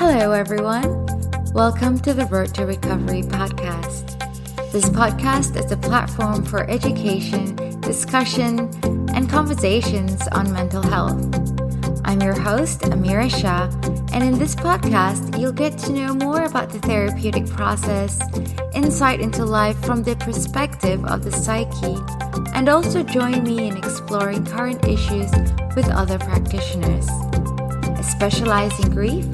Hello, everyone. Welcome to the Road to Recovery podcast. This podcast is a platform for education, discussion, and conversations on mental health. I'm your host, Amirah Shah, and in this podcast, you'll get to know more about the therapeutic process, insight into life from the perspective of the psyche, and also join me in exploring current issues with other practitioners. I specialize in grief,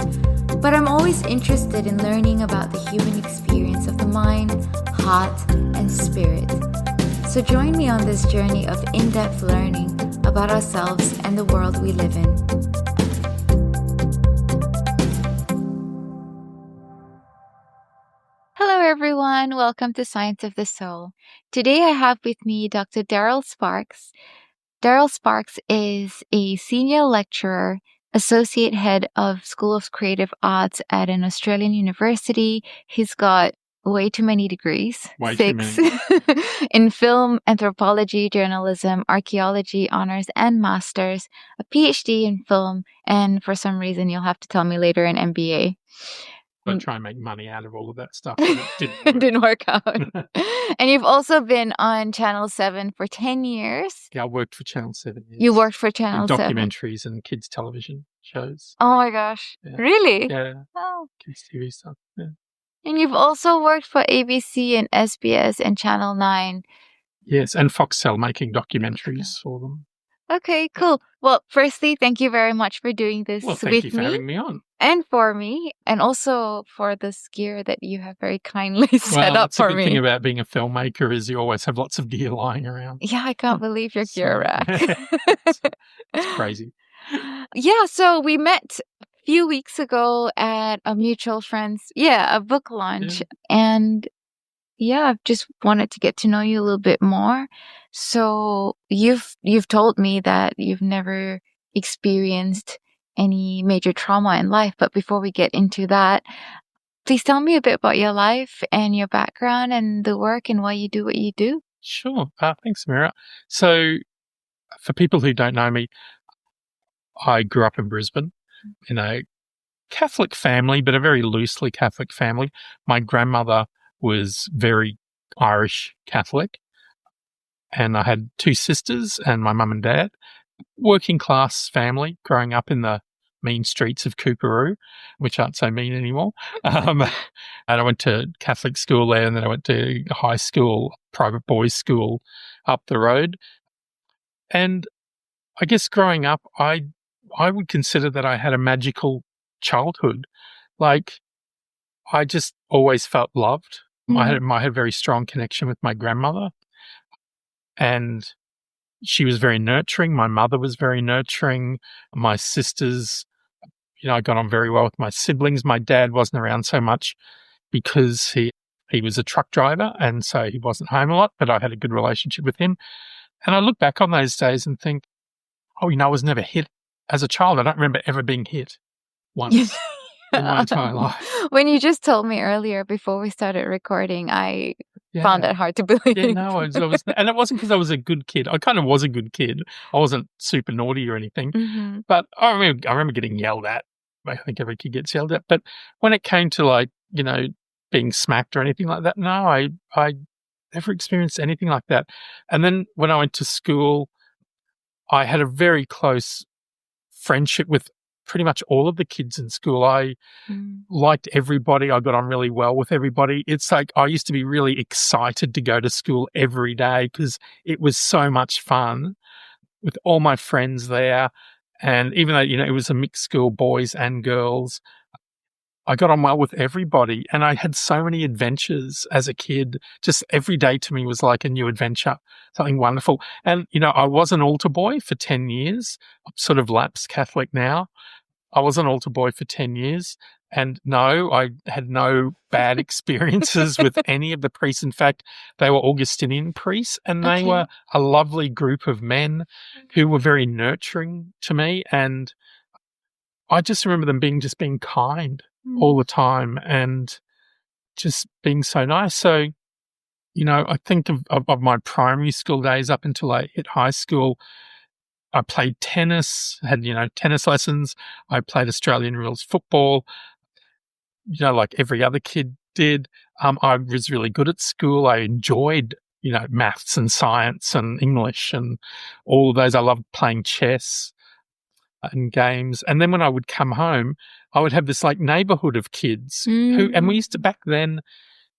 but I'm always interested in learning about the human experience of the mind, heart, and spirit. So join me on this journey of in-depth learning about ourselves and the world we live in. Hello everyone, welcome to Science of the Soul. Today I have with me Dr. Daryl Sparks. Daryl Sparks is a senior lecturer, associate head of School of Creative Arts at an Australian university. He's got way too many degrees. Six. In film, anthropology, journalism, archaeology, honors, and masters, a PhD in film, and for some reason you'll have to tell me later, an MBA. I try and make money out of all of that stuff, but it didn't work out. And you've also been on Channel 7 for 10 years. Yeah, I worked for Channel 7 years. You worked for Channel 7? Documentaries and kids' television shows. Oh my gosh. Yeah. Really? Yeah. Oh. Kids' TV stuff. Yeah. And you've also worked for ABC and SBS and Channel 9. Yes, and Foxtel, making documentaries for them. Okay, cool. Well, firstly, thank you very much for doing this with me. Thank you for having me on. And for me, and also for this gear that you have very kindly set up for me. The good thing about being a filmmaker is you always have lots of gear lying around. Yeah, I can't believe your gear rack. It's crazy. Yeah, so we met a few weeks ago at a mutual friend's, a book launch. Yeah. And I've just wanted to get to know you a little bit more. So you've told me that you've never experienced any major trauma in life. But before we get into that, please tell me a bit about your life and your background and the work and why you do what you do. Sure. Thanks, Amirah. So for people who don't know me, I grew up in Brisbane in a Catholic family, but a very loosely Catholic family. My grandmother was very Irish Catholic, and I had two sisters and my mum and dad. Working class family growing up in the mean streets of Coorparoo, which aren't so mean anymore. And I went to Catholic school there, and then I went to high school, private boys' school up the road. And I guess growing up, I would consider that I had a magical childhood. Like, I just always felt loved. Mm-hmm. I had a very strong connection with my grandmother, and she was very nurturing. My mother was very nurturing. My sisters, I got on very well with my siblings. My dad wasn't around so much because he was a truck driver, and so he wasn't home a lot, but I had a good relationship with him. And I look back on those days and think, I was never hit as a child. I don't remember ever being hit once. In my entire life. When you just told me earlier before we started recording, I found that hard to believe. Yeah, no, I was, and it wasn't because I was a good kid. I kind of was a good kid. I wasn't super naughty or anything, but I remember getting yelled at. I think every kid gets yelled at. But when it came to being smacked or anything like that, no, I never experienced anything like that. And then when I went to school, I had a very close friendship with pretty much all of the kids in school. I liked everybody. I got on really well with everybody. It's like I used to be really excited to go to school every day because it was so much fun with all my friends there. And even though, it was a mixed school, boys and girls, I got on well with everybody. And I had so many adventures as a kid. Just every day to me was like a new adventure, something wonderful. And, I was an altar boy for 10 years. I'm sort of lapsed Catholic now. I was an altar boy for 10 years. And no, I had no bad experiences with any of the priests. In fact, they were Augustinian priests, and they were a lovely group of men who were very nurturing to me. And I just remember them being kind all the time and just being so nice. So, I think of my primary school days up until I hit high school. I played tennis, had, tennis lessons. I played Australian rules football. like every other kid did. I was really good at school. I enjoyed, maths and science and English and all of those. I loved playing chess and games. And then when I would come home, I would have this like neighborhood of kids and we used to, back then,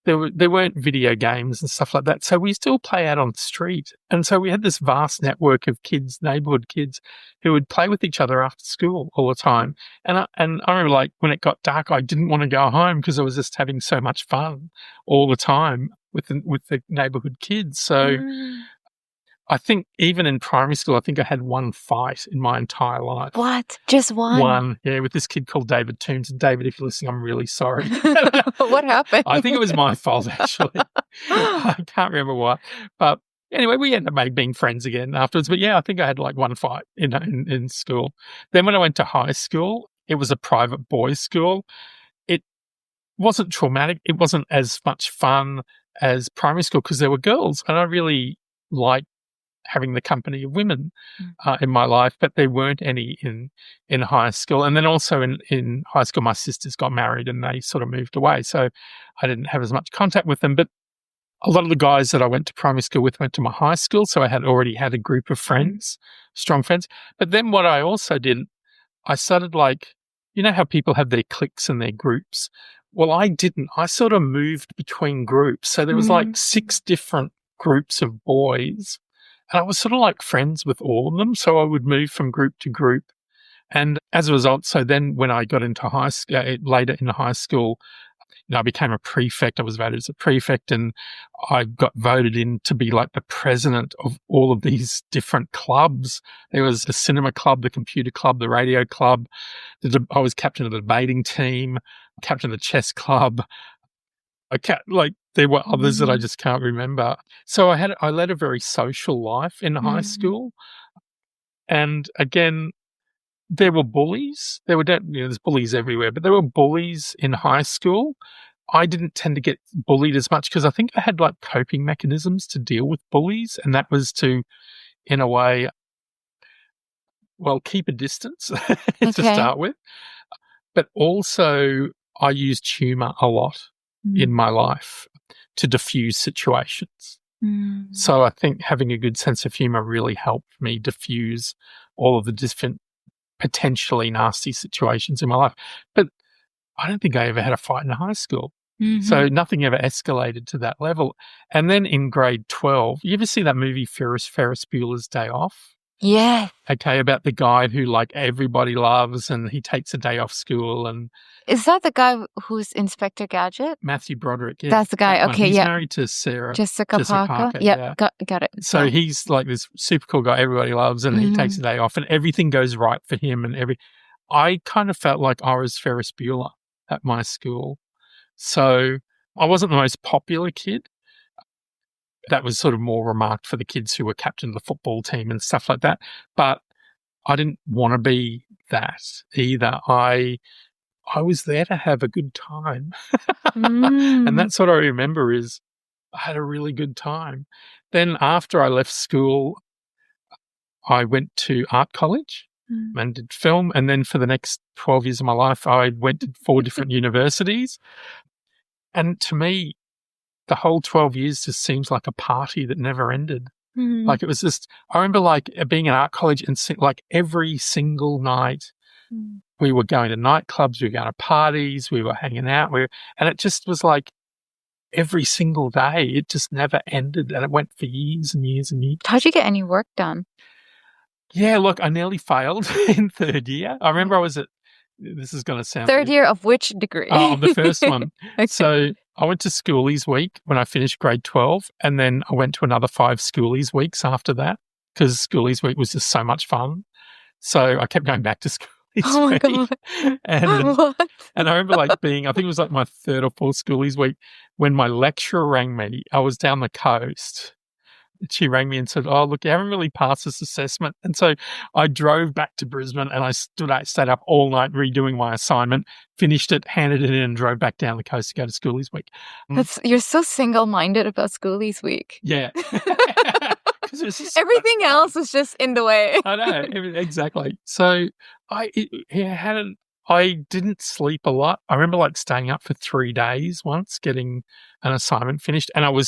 there weren't video games and stuff like that. So we still play out on the street. And so we had this vast network of kids, neighborhood kids, who would play with each other after school all the time. And I remember, like, when it got dark, I didn't want to go home because I was just having so much fun all the time with the neighborhood kids. So I think even in primary school, I think I had one fight in my entire life. What? Just one? One, yeah, with this kid called David Toombs. And David, if you're listening, I'm really sorry. What happened? I think it was my fault, actually. I can't remember what. But anyway, we ended up being friends again afterwards. But yeah, I think I had like one fight in school. Then when I went to high school, it was a private boys' school. It wasn't traumatic. It wasn't as much fun as primary school because there were girls. And I really liked having the company of women in my life, but there weren't any in high school. And then also in high school, my sisters got married and they sort of moved away. So I didn't have as much contact with them. But a lot of the guys that I went to primary school with went to my high school. So I had already had a group of friends, strong friends. But then what I also did, I started like, you know how people have their cliques and their groups? Well, I didn't. I sort of moved between groups. So there was like 6 different groups of boys. And I was sort of like friends with all of them. So I would move from group to group. And as a result, so then when I got into high school, later in high school, I became a prefect. I was voted as a prefect and I got voted in to be like the president of all of these different clubs. There was the cinema club, the computer club, the radio club. I was captain of the debating team, captain of the chess club. There were others that I just can't remember. So I led a very social life in high school. And again, there were bullies. There's bullies everywhere, but there were bullies in high school. I didn't tend to get bullied as much because I think I had like coping mechanisms to deal with bullies. And that was to, in a way, well, keep a distance to start with. But also I used humor a lot in my life to diffuse situations. So I think having a good sense of humor really helped me diffuse all of the different potentially nasty situations in my life. But I don't think I ever had a fight in high school. So nothing ever escalated to that level. And then in grade 12, you ever see that movie Ferris Bueller's Day Off? Yeah. Okay, about the guy who like everybody loves and he takes a day off school. And is that the guy who's Inspector Gadget? Matthew Broderick. Yeah, that's the guy. Okay, he's yeah. married to Jessica Parker. Yeah. Got it. So he's like this super cool guy everybody loves, and he takes a day off, and everything goes right for him. And I kind of felt like I was Ferris Bueller at my school. So I wasn't the most popular kid. That was sort of more remarked for the kids who were captain of the football team and stuff like that. But I didn't want to be that either. I was there to have a good time. And that's what I remember is I had a really good time. Then after I left school, I went to art college and did film. And then for the next 12 years of my life, I went to 4 different universities. And to me, the whole 12 years just seems like a party that never ended. Like it was just, I remember like being in art college and like every single night we were going to nightclubs, we were going to parties, we were hanging out, and it just was like every single day, it just never ended and it went for years and years and years. How'd you get any work done? Yeah, look, I nearly failed in 3rd year. I remember I was at, this is going to sound 3rd year of which degree? Oh, the first one. Okay. So I went to Schoolies Week when I finished grade 12, and then I went to another 5 Schoolies Weeks after that because Schoolies Week was just so much fun. So I kept going back to Schoolies Oh my Week. God. What? And I remember like being, I think it was like my 3rd or 4th Schoolies Week when my lecturer rang me. I was down the coast. She rang me and said, oh, look, you haven't really passed this assessment. And so I drove back to Brisbane and I stayed up all night redoing my assignment, finished it, handed it in and drove back down the coast to go to Schoolies Week. You're so single-minded about Schoolies Week. Yeah. Everything else was just in the way. I know, exactly. So it I didn't sleep a lot. I remember like staying up for 3 days once, getting an assignment finished. And we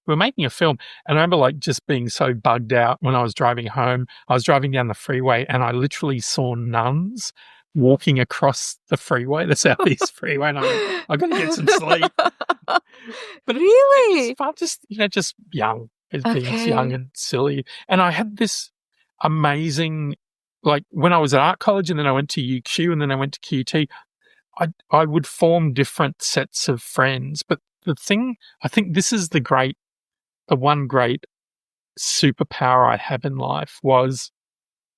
were making a film, and I remember like just being so bugged out when I was driving home. I was driving down the freeway and I literally saw nuns walking across the freeway, the Southeast Freeway. And I went, I've got to get some sleep. But really? I'm just, just young, being young and silly. And I had this amazing, like when I was at art college and then I went to UQ and then I went to QT, I would form different sets of friends. But the thing, I think this is the one great superpower I have in life was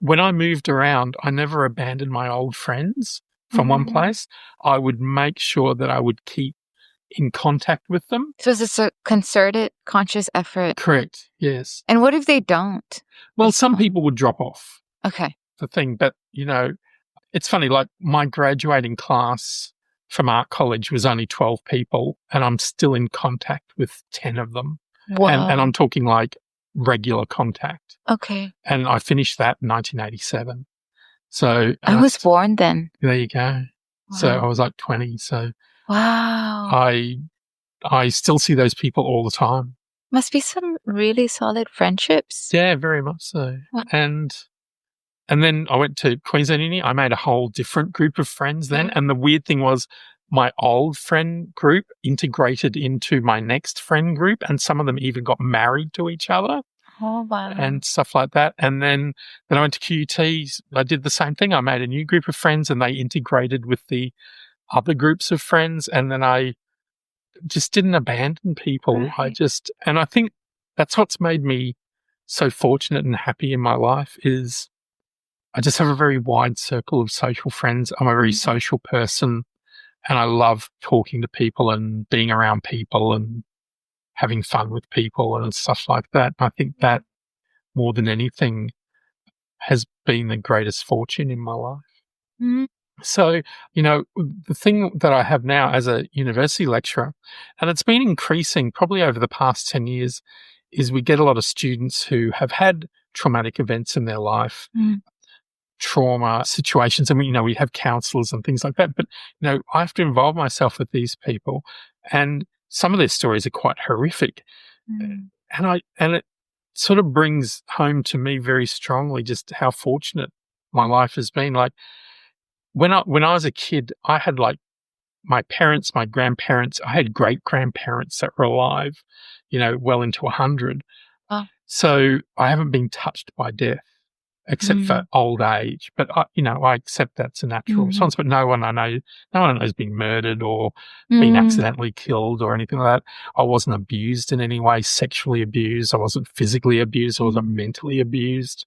when I moved around, I never abandoned my old friends from one place. I would make sure that I would keep in contact with them. So it's a concerted, conscious effort. Correct, yes. And what if they don't? Well, some people would drop off. Okay. The thing, but, it's funny, like my graduating class from art college was only 12 people and I'm still in contact with 10 of them. Wow. And I'm talking like regular contact. Okay. And I finished that in 1987. So I was born then. There you go. Wow. So I was like 20. So wow. I still see those people all the time. Must be some really solid friendships. Yeah, very much so. Wow. And then I went to Queensland Uni. I made a whole different group of friends then. And the weird thing was my old friend group integrated into my next friend group, and some of them even got married to each other. Oh, wow. And stuff like that. And then I went to QT. I did the same thing. I made a new group of friends and they integrated with the other groups of friends. And then I just didn't abandon people. Right. And I think that's what's made me so fortunate and happy in my life is I just have a very wide circle of social friends. I'm a very social person and I love talking to people and being around people and having fun with people and stuff like that. I think that more than anything has been the greatest fortune in my life. Mm-hmm. So, the thing that I have now as a university lecturer, and it's been increasing probably over the past 10 years, is we get a lot of students who have had traumatic events in their life, trauma situations, and we have counselors and things like that. But, I have to involve myself with these people, and some of their stories are quite horrific. And it sort of brings home to me very strongly just how fortunate my life has been. Like when I was a kid, I had like my parents, my grandparents, I had great grandparents that were alive, well into 100. Oh. So I haven't been touched by death except for old age. But I accept that's a natural response. But no one I know has been murdered or been accidentally killed or anything like that. I wasn't abused in any way, sexually abused. I wasn't physically abused. I wasn't mentally abused.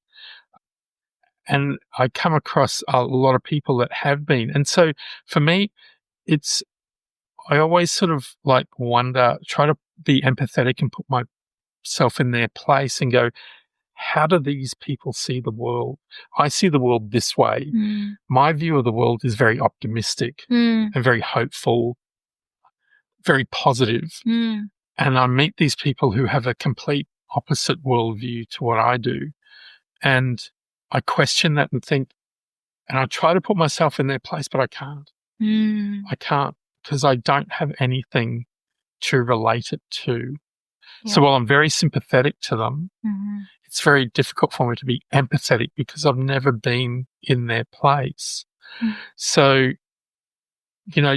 And I come across a lot of people that have been. And so for me, I always sort of like try to be empathetic and put myself in their place and go, how do these people see the world? I see the world this way. My view of the world is very optimistic and very hopeful, very positive. And I meet these people who have a complete opposite worldview to what I do. And I question that and think, and I try to put myself in their place, but I can't. I can't because I don't have anything to relate it to. Yeah. So while I'm very sympathetic to them, it's very difficult for me to be empathetic because I've never been in their place. So,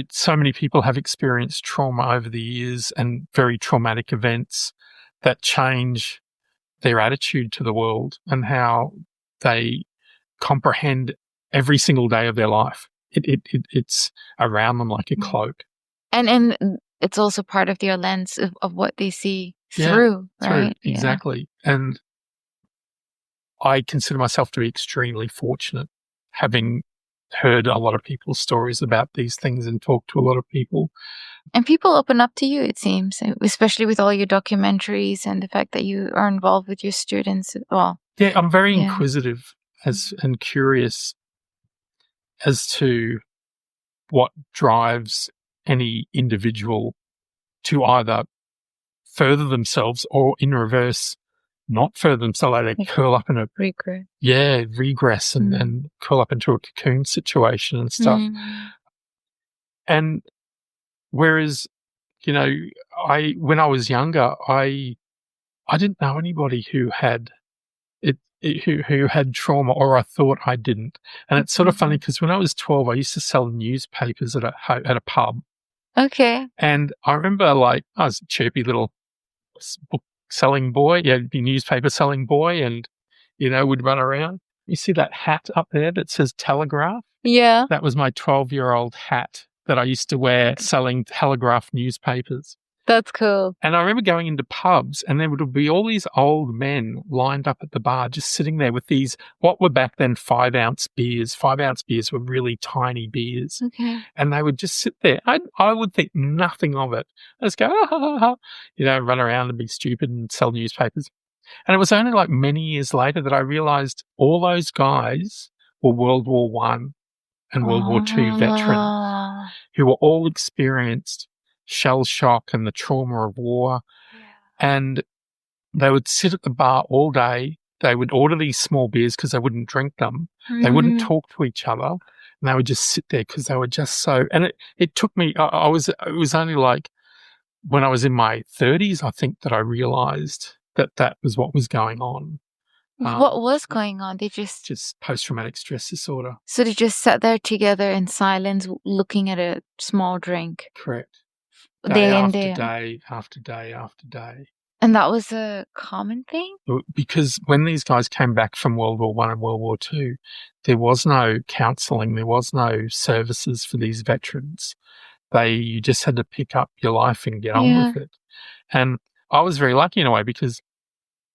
so many people have experienced trauma over the years and very traumatic events that change their attitude to the world and how they comprehend every single day of their life. It's around them like a cloak. And it's also part of their lens of what they see through, right? Exactly. Yeah. And I consider myself to be extremely fortunate, having heard a lot of people's stories about these things and talked to a lot of people. And people open up to you, it seems, especially with all your documentaries and the fact that you are involved with your students. Well, yeah, I'm very inquisitive and curious as to what drives any individual to either further themselves or in reverse not further themselves. They curl up in a regress and curl up into a cocoon situation and stuff. And whereas, when I was younger, I didn't know anybody who had who had trauma, or I thought I didn't. And it's sort of funny because when I was 12, I used to sell newspapers at a pub. Okay. And I remember, I was a chirpy little book selling boy, the newspaper selling boy, and, would run around. You see that hat up there that says Telegraph? Yeah. That was my 12-year-old hat that I used to wear selling Telegraph newspapers. That's cool. And I remember going into pubs and there would be all these old men lined up at the bar just sitting there with these, what were back then 5-ounce beers. 5-ounce beers were really tiny beers. Okay. And they would just sit there. I would think nothing of it. I just go, run around and be stupid and sell newspapers. And it was only many years later that I realized all those guys were World War I and World War II veterans who were all experienced shell shock and the trauma of war. Yeah. And they would sit at the bar all day. They would order these small beers because they wouldn't drink them. They wouldn't talk to each other. And they would just sit there because they were just so, and it took me, it was only when I was in my 30s, I think, that I realized that was what was going on. What was going on? They just post-traumatic stress disorder. So they just sat there together in silence, looking at a small drink. Correct. Day after day after day after day. And that was a common thing? Because when these guys came back from World War I and World War II, there was no counselling, there was no services for these veterans. You just had to pick up your life and get on with it. And I was very lucky in a way because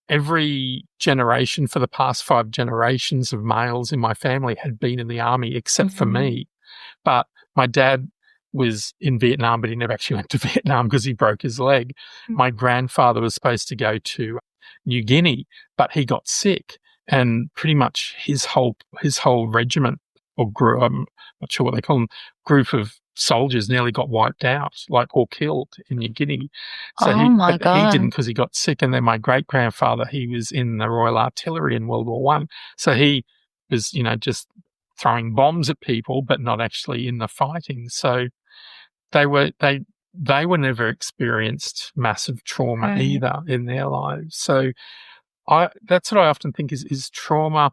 every generation for the past 5 generations of males in my family had been in the army except for me. But my dad was in Vietnam, but he never actually went to Vietnam because he broke his leg. My grandfather was supposed to go to New Guinea, but he got sick, and pretty much his whole regiment, or group, I'm not sure what they call them, group of soldiers nearly got wiped out, or killed in New Guinea. So he didn't because he got sick. And then my great grandfather, he was in the Royal Artillery in World War I, so he was, just throwing bombs at people, but not actually in the fighting. So they were never experienced massive trauma either in their lives. So that's what I often think is trauma.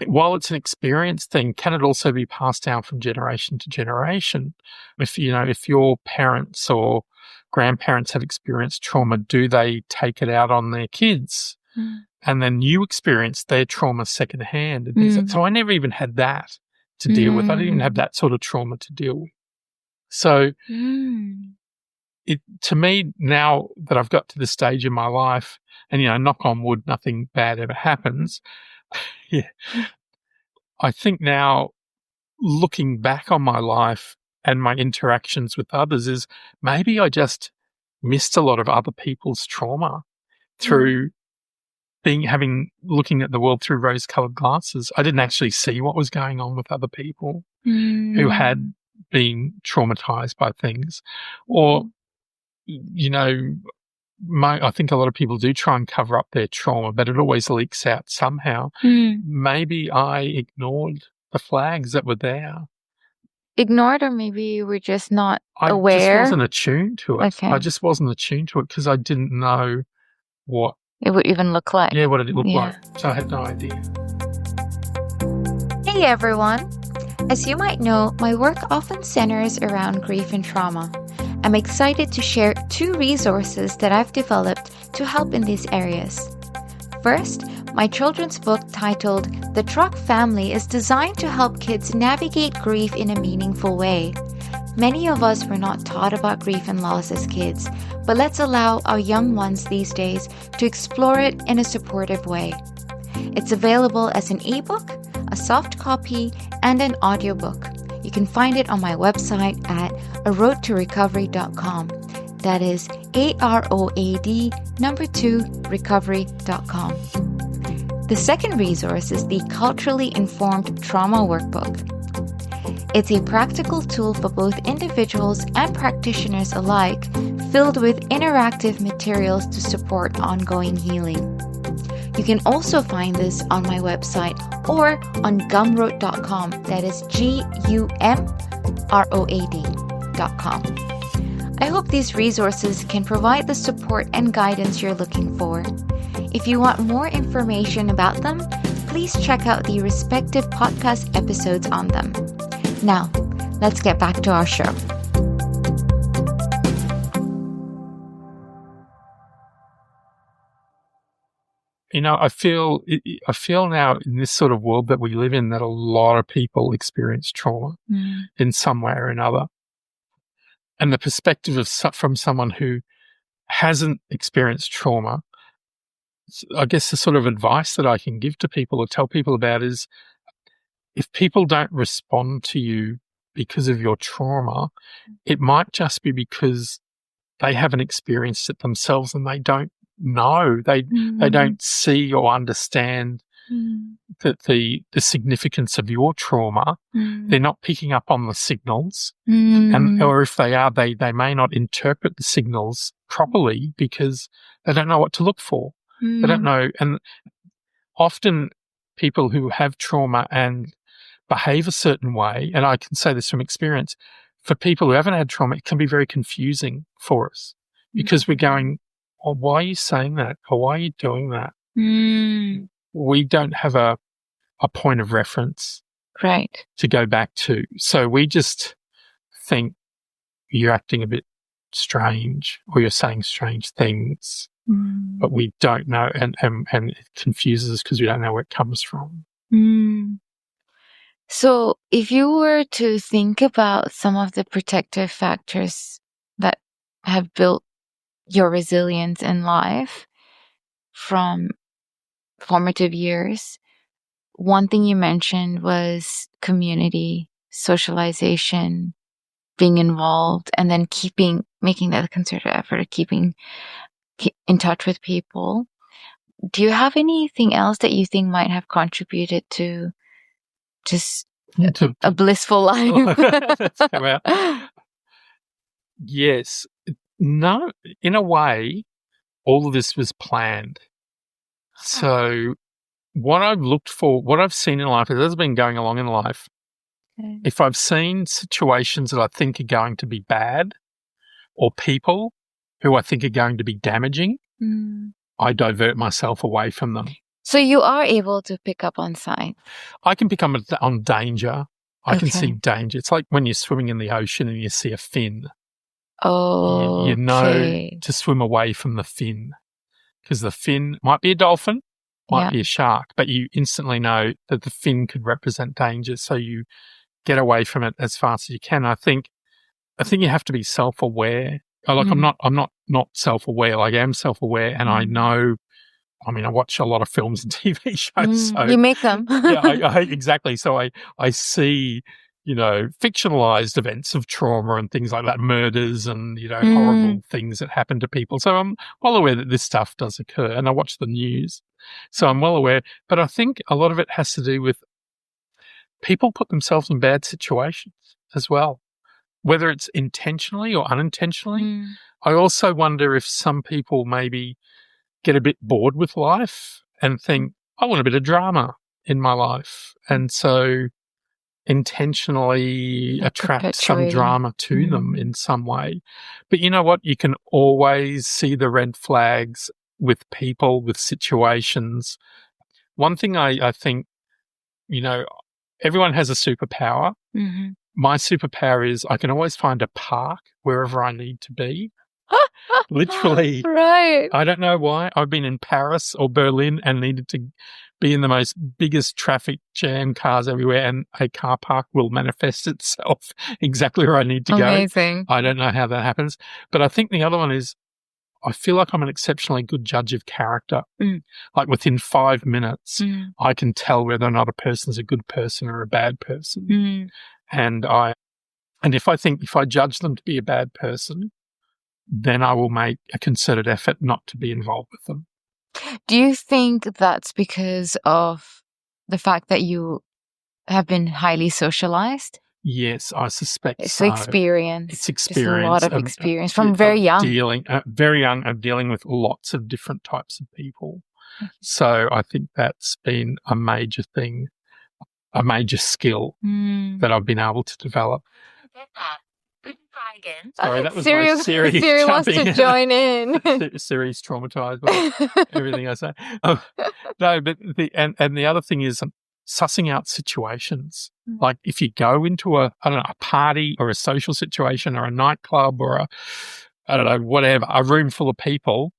While it's an experience thing, can it also be passed down from generation to generation? If your parents or grandparents have experienced trauma, do they take it out on their kids? And then you experience their trauma secondhand. So I never even had that to deal with. I didn't even have that sort of trauma to deal with. So to me, now that I've got to this stage in my life, and, knock on wood, nothing bad ever happens. I think now, looking back on my life and my interactions with others, is maybe I just missed a lot of other people's trauma through looking at the world through rose-colored glasses. I didn't actually see what was going on with other people who had been traumatized by things. Or, I think a lot of people do try and cover up their trauma, but it always leaks out somehow. Maybe I ignored the flags that were there. Ignored, or maybe you were just not aware? I just wasn't attuned to it. Okay. I just wasn't attuned to it because I didn't know what it would even look like. Yeah, what did it look like? So I had no idea. Hey everyone! As you might know, my work often centers around grief and trauma. I'm excited to share 2 resources that I've developed to help in these areas. First, my children's book titled The Drug Family is designed to help kids navigate grief in a meaningful way. Many of us were not taught about grief and loss as kids, but let's allow our young ones these days to explore it in a supportive way. It's available as an ebook, a soft copy, and an audiobook. You can find it on my website at aroadtorecovery.com. That is AROAD2recovery.com. The second resource is the Culturally Informed Trauma Workbook. It's a practical tool for both individuals and practitioners alike, filled with interactive materials to support ongoing healing. You can also find this on my website or on gumroad.com. That is GUMROAD.com. I hope these resources can provide the support and guidance you're looking for. If you want more information about them, please check out the respective podcast episodes on them. Now, let's get back to our show. I feel now in this sort of world that we live in that a lot of people experience trauma in some way or another. And the perspective from someone who hasn't experienced trauma, I guess the sort of advice that I can give to people or tell people about is if people don't respond to you because of your trauma, it might just be because they haven't experienced it themselves and they don't know. They don't see or understand the significance of your trauma. They're not picking up on the signals, or if they are, they may not interpret the signals properly because they don't know what to look for. They don't know, and often people who have trauma and behave a certain way, and I can say this from experience, for people who haven't had trauma, it can be very confusing for us because we're going, oh, why are you saying that? Or why are you doing that? We don't have a point of reference to go back to. So we just think you're acting a bit strange or you're saying strange things, but we don't know. And it confuses us because we don't know where it comes from. So if you were to think about some of the protective factors that have built your resilience in life from formative years, one thing you mentioned was community, socialization, being involved, and then making that a concerted effort of keeping in touch with people. Do you have anything else that you think might have contributed to just a blissful life? Yes. No, in a way, all of this was planned. So what I've looked for, what I've seen in life, as has been going along in life, if I've seen situations that I think are going to be bad or people who I think are going to be damaging, I divert myself away from them. So you are able to pick up on signs? I can pick up on danger. I can see danger. It's like when you're swimming in the ocean and you see a fin. Oh, you know to swim away from the fin because the fin might be a dolphin, might be a shark, but you instantly know that the fin could represent danger, so you get away from it as fast as you can. I think you have to be self-aware. Like I'm not self-aware. Like I am self-aware, and I know. I mean, I watch a lot of films and TV shows. So, you make them. I exactly. So I see, fictionalized events of trauma and things like that, murders and, horrible things that happen to people. So I'm well aware that this stuff does occur, and I watch the news. So I'm well aware. But I think a lot of it has to do with people put themselves in bad situations as well, whether it's intentionally or unintentionally. I also wonder if some people maybe get a bit bored with life and think, I want a bit of drama in my life. And so intentionally attract some drama to them in some way. But you know what? You can always see the red flags with people, with situations. One thing I think, everyone has a superpower. My superpower is I can always find a park wherever I need to be. Literally. Right. I don't know why. I've been in Paris or Berlin and needed to be in the biggest traffic jam, cars everywhere, and a car park will manifest itself exactly where I need to go. Amazing. I don't know how that happens. But I think the other one is I feel like I'm an exceptionally good judge of character. Like within 5 minutes, I can tell whether or not a person's a good person or a bad person. And if I judge them to be a bad person, then I will make a concerted effort not to be involved with them. Do you think that's because of the fact that you have been highly socialized? Yes, I suspect It's so. experience. It's experience. Just a lot of experience from very young. Very young, of dealing with lots of different types of people. Okay. So I think that's been a major thing, a major skill that I've been able to develop. Sorry, that was my Siri wants to join in. Siri's traumatized by everything I say. No, but the other thing is sussing out situations. Like if you go into a party or a social situation or a nightclub or whatever, a room full of people,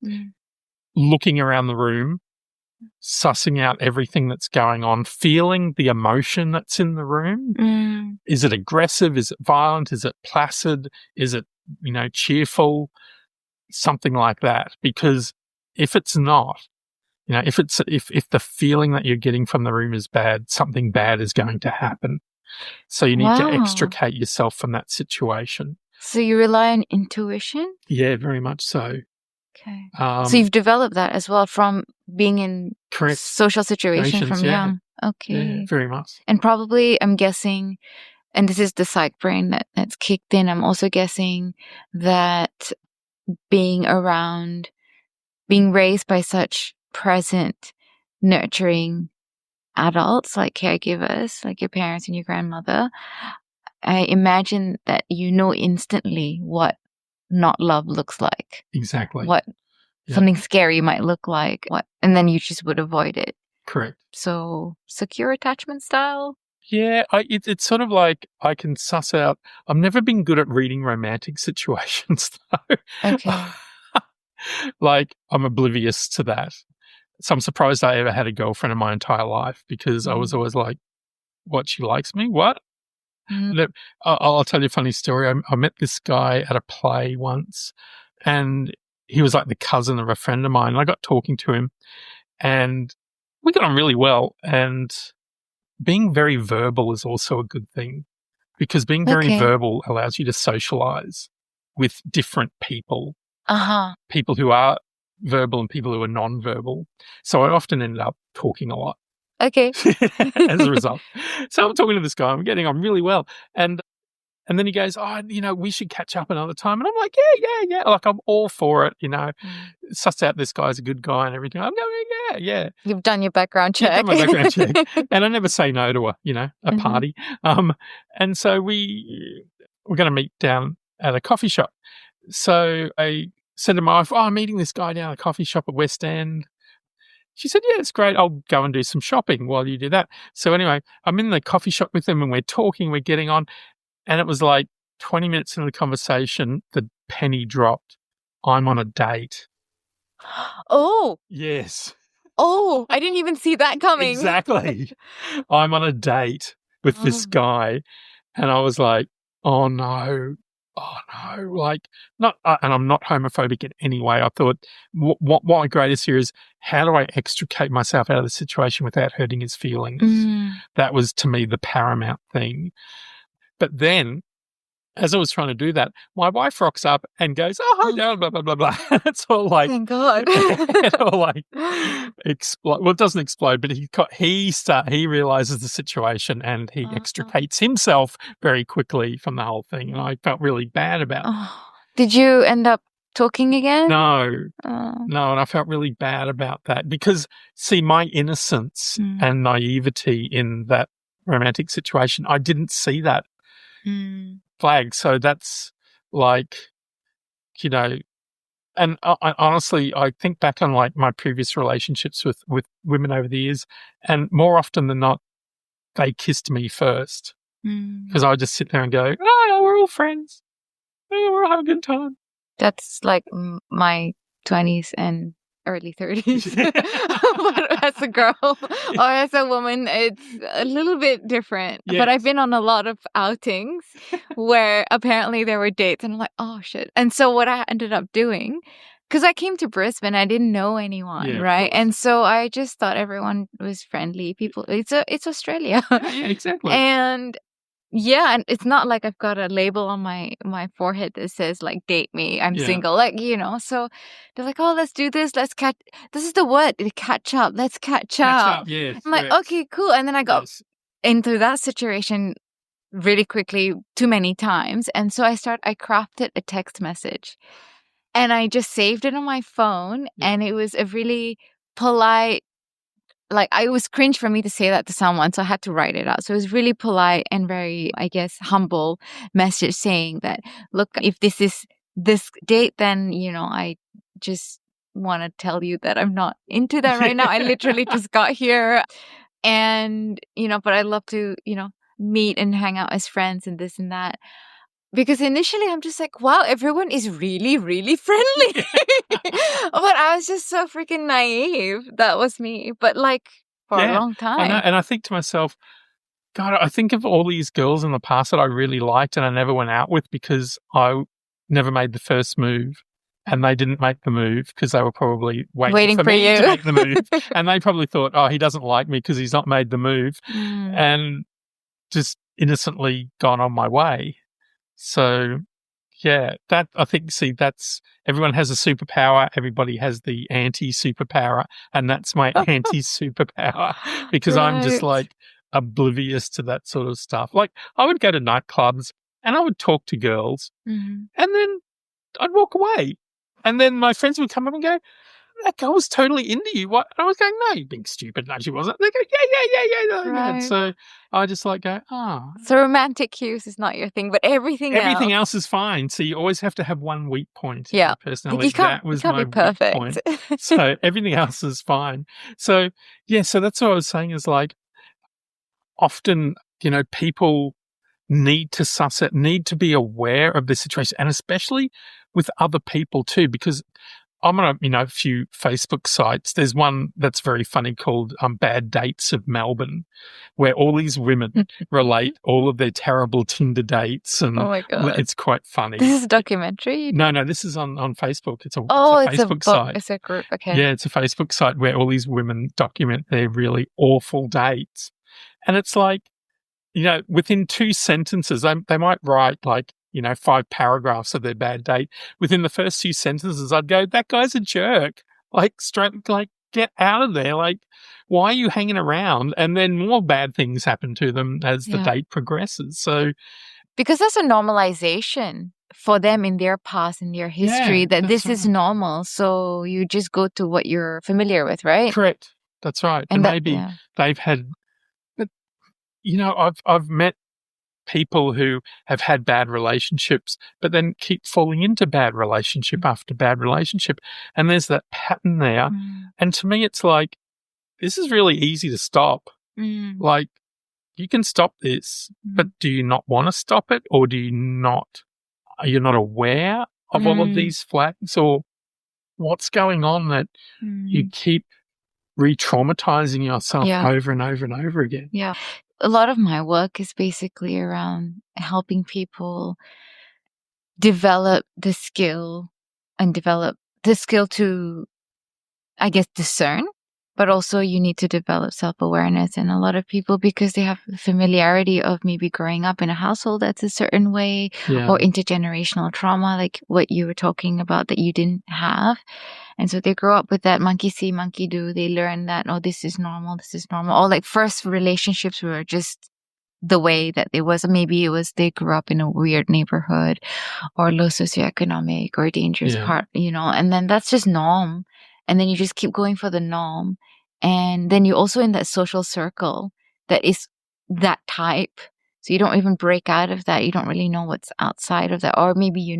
looking around the room, sussing out everything that's going on, feeling the emotion that's in the room. Is it aggressive? Is it violent? Is it placid? Is it, cheerful? Something like that. Because if it's not, if the feeling that you're getting from the room is bad, something bad is going to happen. So you need to extricate yourself from that situation. So you rely on intuition? Yeah, very much so. Okay. So you've developed that as well from being in social situations from young. Okay. Yeah, very much. And probably, I'm guessing, and this is the psych brain that's kicked in, I'm also guessing that being raised by such present, nurturing adults, like caregivers, like your parents and your grandmother, I imagine that instantly what not love looks like. Exactly. What something scary might look like. And then you just would avoid it. Correct. So secure attachment style? Yeah, it's sort of like I can suss out. I've never been good at reading romantic situations, though. Okay. Like, I'm oblivious to that. So I'm surprised I ever had a girlfriend in my entire life because I was always like, what, she likes me? What? I'll tell you a funny story. I met this guy at a play once, and he was like the cousin of a friend of mine. And I got talking to him, and we got on really well. And being very verbal is also a good thing, because being very verbal allows you to socialize with different people. People who are verbal and people who are non-verbal. So I often ended up talking a lot. Okay. As a result. So I'm talking to this guy, I'm getting on really well. And then he goes, we should catch up another time. And I'm like, yeah. Like, I'm all for it, Suss out this guy's a good guy and everything. I'm going, yeah. You've done your background check. I've done my background check. And I never say no to a party. And so we're going to meet down at a coffee shop. So I said to my wife, I'm meeting this guy down at a coffee shop at West End. She said, yeah, it's great. I'll go and do some shopping while you do that. So anyway, I'm in the coffee shop with him and we're talking, we're getting on. And it was like 20 minutes into the conversation, the penny dropped. I'm on a date. Oh. Yes. Oh, I didn't even see that coming. Exactly. I'm on a date with this guy. And I was like, oh no. Like, not, and I'm not homophobic in any way. I thought, what my greatest fear is, how do I extricate myself out of the situation without hurting his feelings? That was, to me, the paramount thing. But then, as I was trying to do that, my wife rocks up and goes, oh, hi, Daryl, blah, blah, blah, blah. It's all like, thank God. It all like explode. Well, it doesn't explode, but he realizes the situation and he extricates himself very quickly from the whole thing. And I felt really bad about it. Did you end up talking again? No. And I felt really bad about that because, see, my innocence and naivety in that romantic situation, I didn't see that flag. So that's like, and I honestly, I think back on like my previous relationships with women over the years, and more often than not, they kissed me first because I would just sit there and go, oh, we're all friends. We'll have a good time. That's like my 20s and early 30s. But as a girl or as a woman, it's a little bit different. Yes. But I've been on a lot of outings where apparently there were dates and I'm like, oh shit. And so what I ended up doing, because I came to Brisbane, I didn't know anyone, right? And so I just thought everyone was friendly. People, it's Australia. Yeah, exactly. And yeah, and it's not like I've got a label on my forehead that says like date me, I'm single, like, so they're like, oh, let's do this, this is the word, catch up, let's catch up. Yes, I'm like, okay, cool. And then I got into that situation really quickly too many times. And so I crafted a text message and I just saved it on my phone. Yeah. And it was a really polite, like, it was cringe for me to say that to someone, so I had to write it out. So it was really polite and very, I guess, humble message saying that, look, if this is this date, then, I just want to tell you that I'm not into that right now. I literally just got here and, but I'd love to, meet and hang out as friends and this and that. Because initially I'm just like, wow, everyone is really, really friendly. But I was just so freaking naive. That was me. But like for a long time. And I think to myself, God, I think of all these girls in the past that I really liked and I never went out with because I never made the first move. And they didn't make the move because they were probably waiting for me to make the move. And they probably thought, oh, he doesn't like me because he's not made the move. And just innocently gone on my way. So, yeah, that I think, that's everyone has a superpower. Everybody has the anti-superpower. And that's my anti-superpower because I'm just like oblivious to that sort of stuff. Like I would go to nightclubs and I would talk to girls and then I'd walk away. And then my friends would come up and go, that girl was totally into you. What? And I was going, no, you're being stupid. No, she wasn't. They go, yeah. Right. And so I just like go, oh. So romantic cues is not your thing, but everything else is fine. So you always have to have one weak point in your personality. That was my weak point. So everything else is fine. So, yeah, so that's what I was saying is like often, people need to suss it, need to be aware of the situation, and especially with other people too, because I'm on a few Facebook sites. There's one that's very funny called Bad Dates of Melbourne, where all these women relate all of their terrible Tinder dates. And oh my God. It's quite funny. This is a documentary? No, this is on Facebook. It's a Facebook site. It's a group, okay. Yeah, it's a Facebook site where all these women document their really awful dates. And it's like, within 2 sentences, they might write like, 5 paragraphs of their bad date. Within the first 2 sentences, I'd go, that guy's a jerk. Like, get out of there. Like, why are you hanging around? And then more bad things happen to them as the date progresses. So, because that's a normalization for them in their past, in their history, that this is normal. So you just go to what you're familiar with, right? Correct. That's right. And maybe they've had, but, I've met people who have had bad relationships, but then keep falling into bad relationship after bad relationship. And there's that pattern there. And to me, it's like, this is really easy to stop. Like, you can stop this, but do you not want to stop it? Or are you not aware of all of these flags? Or what's going on that you keep re-traumatizing yourself over and over and over again? Yeah. A lot of my work is basically around helping people develop the skill to, I guess, discern, but also you need to develop self-awareness. And a lot of people, because they have familiarity of maybe growing up in a household that's a certain way or intergenerational trauma, like what you were talking about that you didn't have. And so they grow up with that monkey see, monkey do. They learn that, oh, this is normal. Or like first relationships were just the way that it was. Maybe it was they grew up in a weird neighborhood or low socioeconomic or dangerous part, and then that's just norm. And then you just keep going for the norm. And then you're also in that social circle that is that type. So you don't even break out of that. You don't really know what's outside of that. Or maybe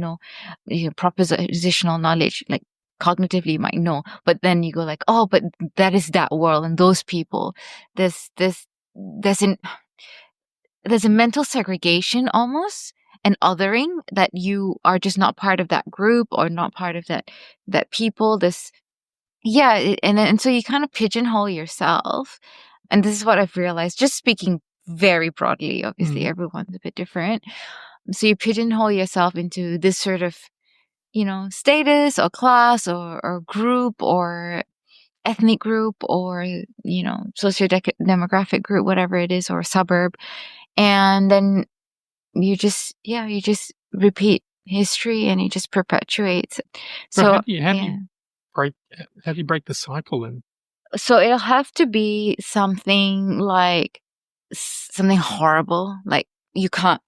propositional knowledge, like cognitively you might know, but then you go like, oh, but that is that world and those people. There's a mental segregation almost, and othering, that you are just not part of that group or not part of that people. And so you kind of pigeonhole yourself. And this is what I've realized, just speaking very broadly, obviously everyone's a bit different. So you pigeonhole yourself into this sort of, status or class or group or ethnic group or, socio-demographic group, whatever it is, or suburb. And then you just repeat history and it just perpetuates. So how do you break the cycle then? So it'll have to be something horrible, like you can't,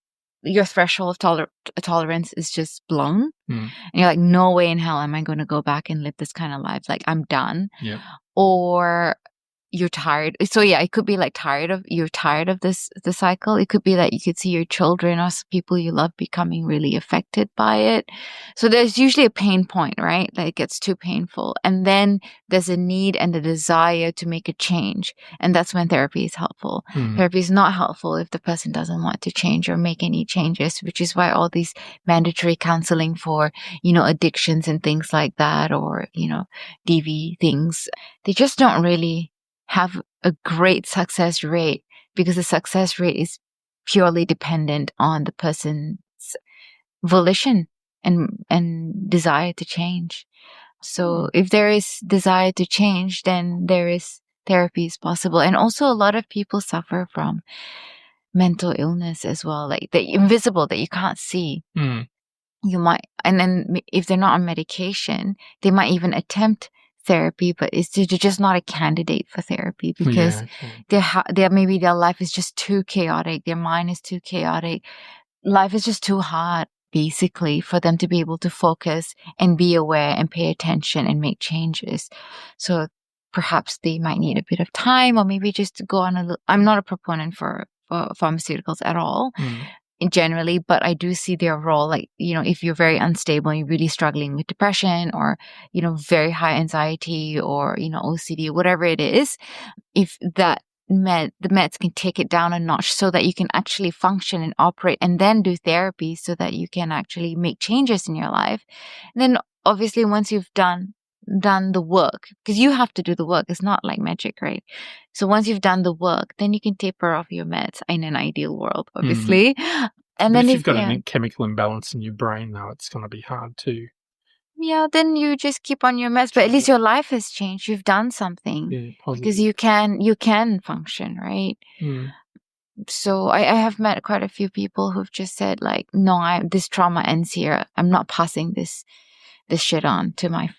your threshold of tolerance is just blown. Mm. And you're like, no way in hell am I going to go back and live this kind of life. Like, I'm done. Yeah. Or you're tired. So yeah, it could be like you're tired of the cycle. It could be that you could see your children or people you love becoming really affected by it. So there's usually a pain point, right? Like, it gets too painful. And then there's a need and a desire to make a change. And that's when therapy is helpful. Mm. Therapy is not helpful if the person doesn't want to change or make any changes, which is why all these mandatory counseling for, addictions and things like that, or, DV things, they just don't really have a great success rate, because the success rate is purely dependent on the person's volition and desire to change. So if there is desire to change, then there is therapy is possible. And also, a lot of people suffer from mental illness as well, like the invisible that you can't see. Mm. You might, and then if they're not on medication, they might even attempt therapy, but they're just not a candidate for therapy, because maybe their life is just too chaotic. Their mind is too chaotic. Life is just too hard, basically, for them to be able to focus and be aware and pay attention and make changes. So perhaps they might need a bit of time, or maybe just to go on I'm not a proponent for pharmaceuticals at all. Generally, but I do see their role. Like, if you're very unstable and you're really struggling with depression, or, very high anxiety, or, OCD, whatever it is, if the meds can take it down a notch so that you can actually function and operate, and then do therapy so that you can actually make changes in your life. And then obviously, once you've done the work, because you have to do the work, it's not like magic, right? So once you've done the work, then you can taper off your meds in an ideal world, obviously. And then if you've got a chemical imbalance in your brain, though, it's going to be hard to. Yeah, then you just keep on your meds, but at least your life has changed. You've done something, because you can function, right? So I have met quite a few people who've just said, like, no, this trauma ends here. I'm not passing this shit on to my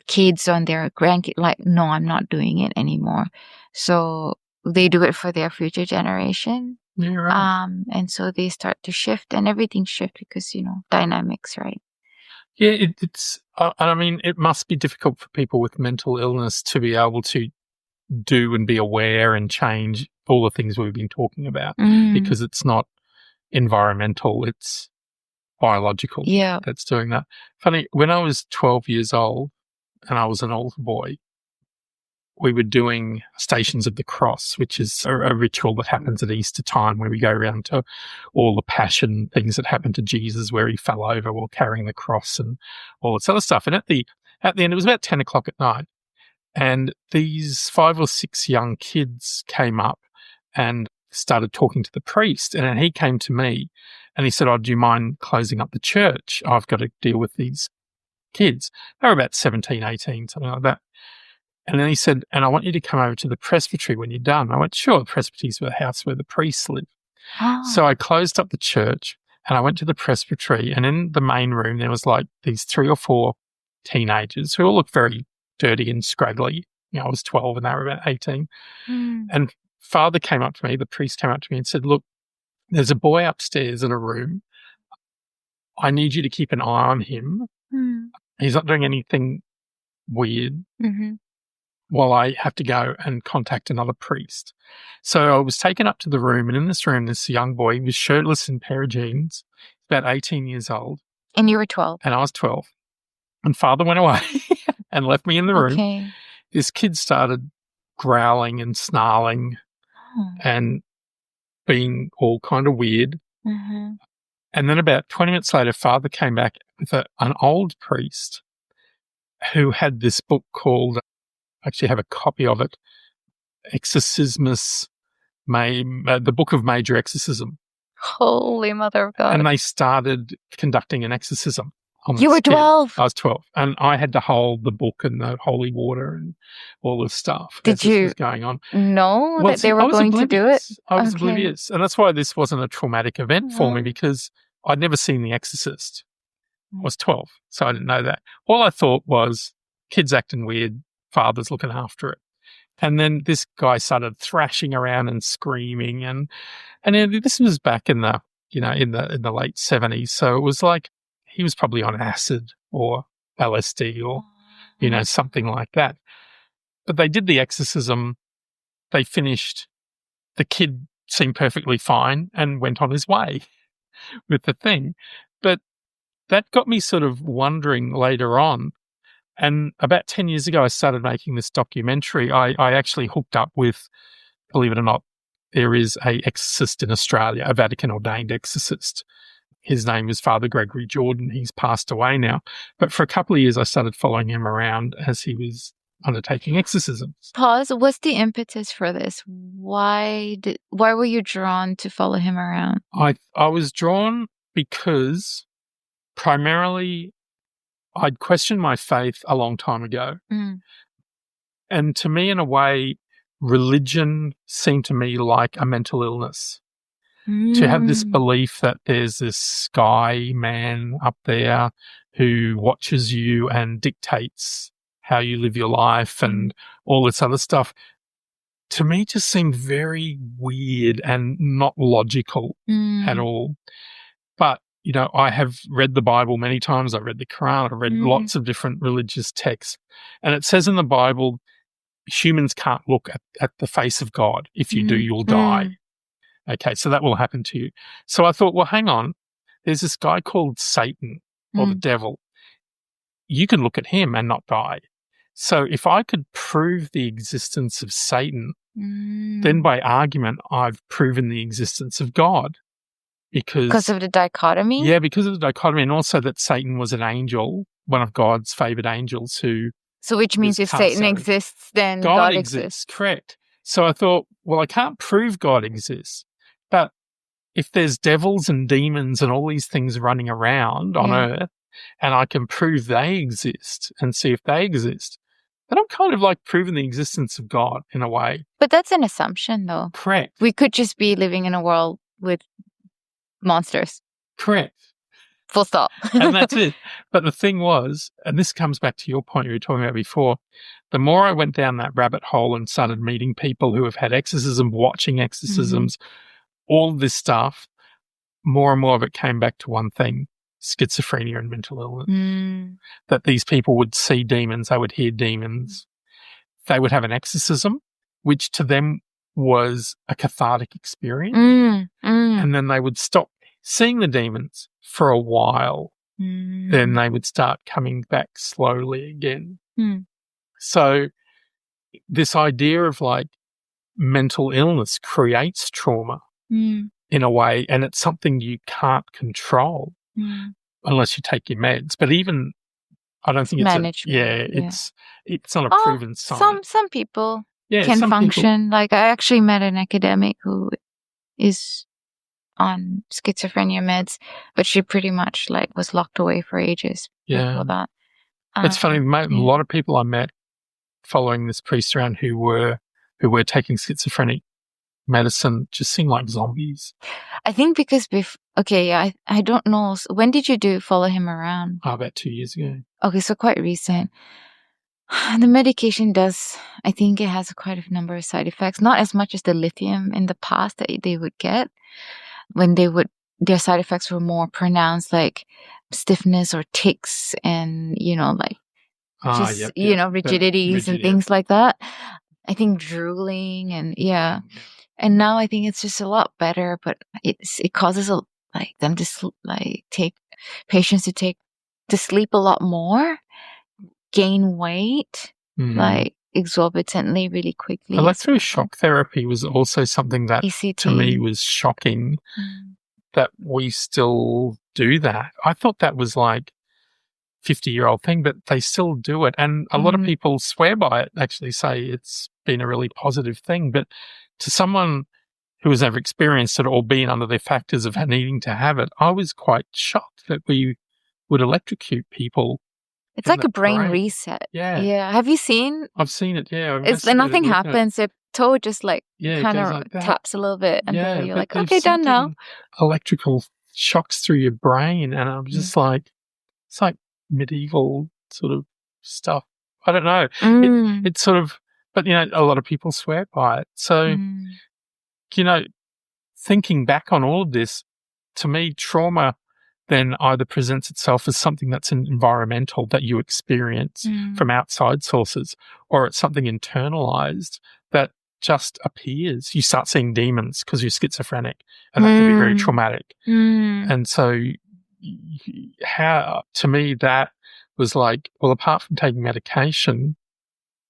kids and their grandkids. Like, no, I'm not doing it anymore. So they do it for their future generation. Yeah, right. And so they start to shift, and everything shifts because, dynamics, right? Yeah, it's, I mean, it must be difficult for people with mental illness to be able to do and be aware and change all the things we've been talking about, because it's not environmental, it's biological that's doing that. Funny, when I was 12 years old and I was an altar boy, we were doing Stations of the Cross, which is a ritual that happens at Easter time, where we go around to all the passion things that happened to Jesus, where he fell over while carrying the cross and all this other stuff. And at the end, it was about 10 o'clock at night, and these 5 or 6 young kids came up and started talking to the priest. And then he came to me and he said, "Oh, do you mind closing up the church? I've got to deal with these kids." They were about 17, 18, something like that. And then he said, "And I want you to come over to the presbytery when you're done." I went, "Sure." The presbytery's the house where the priests live. So I closed up the church and I went to the presbytery, and in the main room there was like these 3 or 4 teenagers who all looked very dirty and scraggly. I was 12 and they were about 18. And Father came up to me, the priest came up to me and said, "Look, there's a boy upstairs in a room. I need you to keep an eye on him. He's not doing anything weird. While I have to go and contact another priest." So I was taken up to the room, and in this room, this young boy, he was shirtless in a pair of jeans, about 18 years old. And you were 12? And I was 12. And Father went away and left me in the room. Okay. This kid started growling and snarling and being all kind of weird. And then about 20 minutes later, Father came back with an old priest who had this book called, I actually have a copy of it, Exorcismus, the Book of Major Exorcism. Holy Mother of God. And they started conducting an exorcism. You were 12? I was 12. And I had to hold the book and the holy water and all this stuff. Did you was going on. know that they were going to do it? I was oblivious. And that's why this wasn't a traumatic event for me, because I'd never seen The Exorcist. I was 12, so I didn't know that. All I thought was, kids acting weird, Father's looking after it. And then this guy started thrashing around and screaming, and this was back in the in the late 70s. So it was like he was probably on acid or LSD or something like that. But they did the exorcism. They finished. The kid seemed perfectly fine and went on his way with the thing. But that got me sort of wondering later on. And about 10 years ago, I started making this documentary. I actually hooked up with, believe it or not, there is a exorcist in Australia, a Vatican ordained exorcist. His name is Father Gregory Jordan. He's passed away now. But for a couple of years, I started following him around as he was undertaking exorcisms. Pause. What's the impetus for this? Why were you drawn to follow him around? I was drawn because primarily I'd questioned my faith a long time ago. And to me, in a way, religion seemed to me like a mental illness. To have this belief that there's this sky man up there who watches you and dictates how you live your life and all this other stuff, to me just seemed very weird and not logical at all. But, I have read the Bible many times. I've read the Quran. I've read lots of different religious texts. And it says in the Bible, humans can't look at the face of God. If you do, you'll die. Okay, so that will happen to you. So I thought, well, hang on. There's this guy called Satan or the devil. You can look at him and not die. So if I could prove the existence of Satan, then by argument, I've proven the existence of God. Because of the dichotomy? Yeah, because of the dichotomy, and also that Satan was an angel, one of God's favored angels So which means if Satan exists, then God exists. Correct. So I thought, well, I can't prove God exists, but if there's devils and demons and all these things running around on Earth, and I can prove they exist and see if they exist, then I'm kind of like proving the existence of God in a way. But that's an assumption, though. Correct. We could just be living in a world with monsters. Correct. Full stop. And that's it. But the thing was, and this comes back to your point you were talking about before, the more I went down that rabbit hole and started meeting people who have had exorcism, watching exorcisms, all this stuff, more and more of it came back to one thing: schizophrenia and mental illness. That these people would see demons, they would hear demons, they would have an exorcism, which to them was a cathartic experience. And then they would stop seeing the demons for a while. Then they would start coming back slowly again. So this idea of like mental illness creates trauma in a way, and it's something you can't control unless you take your meds. But even I don't think it's it's not a proven science. Some people can function. Like I actually met an academic who is on schizophrenia meds, but she pretty much like was locked away for ages before that. It's funny. A lot of people I met following this priest around who were taking schizophrenic medicine just seemed like zombies. I think because I don't know. When did you follow him around? About 2 years ago. Okay, so quite recent. The medication I think it has quite a number of side effects, not as much as the lithium in the past that they would get. When their side effects were more pronounced, like stiffness or tics and, rigidities and things like that. I think drooling and and now I think it's just a lot better, but it causes them to take patients to sleep a lot more, gain weight, exorbitantly really quickly. Electroshock therapy was also something that ECT. To me was shocking that we still do that. I thought that was like 50-year-old thing, but they still do it. And a lot of people swear by it, actually say it's been a really positive thing. But to someone who has never experienced it or been under the factors of needing to have it, I was quite shocked that we would electrocute people. It's like a brain reset. Yeah. Have you seen? I've seen it, yeah. Nothing happens. The toe just kind of taps a little bit and then you're like, okay, done now. Electrical shocks through your brain, and I'm just like, it's like medieval sort of stuff. I don't know. It sort of But, a lot of people swear by it. So, thinking back on all of this, to me, trauma then either presents itself as something that's environmental that you experience from outside sources, or it's something internalized that just appears. You start seeing demons because you're schizophrenic, and that can be very traumatic. And so to me, that was like, well, apart from taking medication,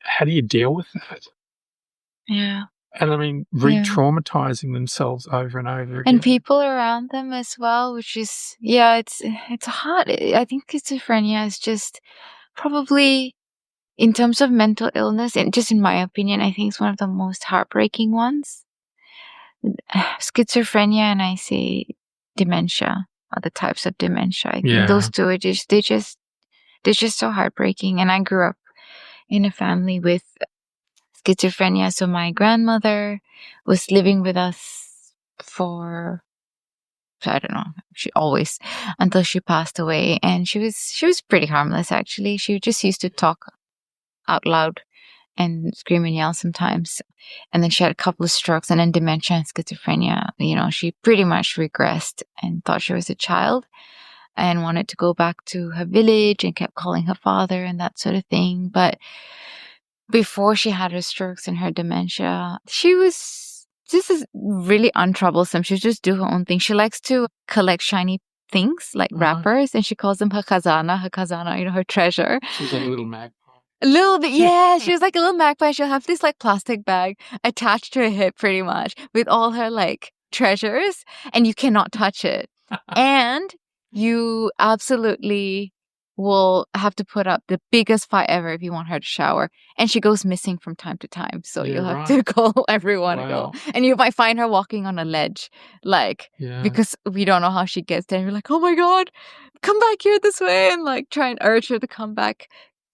how do you deal with that? Yeah. And I mean, re-traumatizing themselves over and over again. And people around them as well, which is, it's hard. I think schizophrenia is just probably, in terms of mental illness, and just in my opinion, I think it's one of the most heartbreaking ones. Schizophrenia, and I say dementia, are the types of dementia. I think those two are they're just so heartbreaking. And I grew up in a family with schizophrenia. So my grandmother was living with us for, I don't know, until she passed away. And she was pretty harmless, actually. She just used to talk out loud and scream and yell sometimes. And then she had a couple of strokes, and then dementia and schizophrenia. She pretty much regressed and thought she was a child and wanted to go back to her village and kept calling her father and that sort of thing. But before she had her strokes and her dementia, she was just really untroublesome. She would just do her own thing. She likes to collect shiny things like wrappers, and she calls them her khazana, her treasure. She's like a little magpie. A little bit, yeah. She was like a little magpie. She'll have this like plastic bag attached to her hip pretty much with all her like treasures, and you cannot touch it. And you absolutely will have to put up the biggest fight ever if you want her to shower. And she goes missing from time to time. So you'll have to call everyone to go. And you might find her walking on a ledge, because we don't know how she gets there. And we're like, oh my God, come back here this way. And like try and urge her to come back.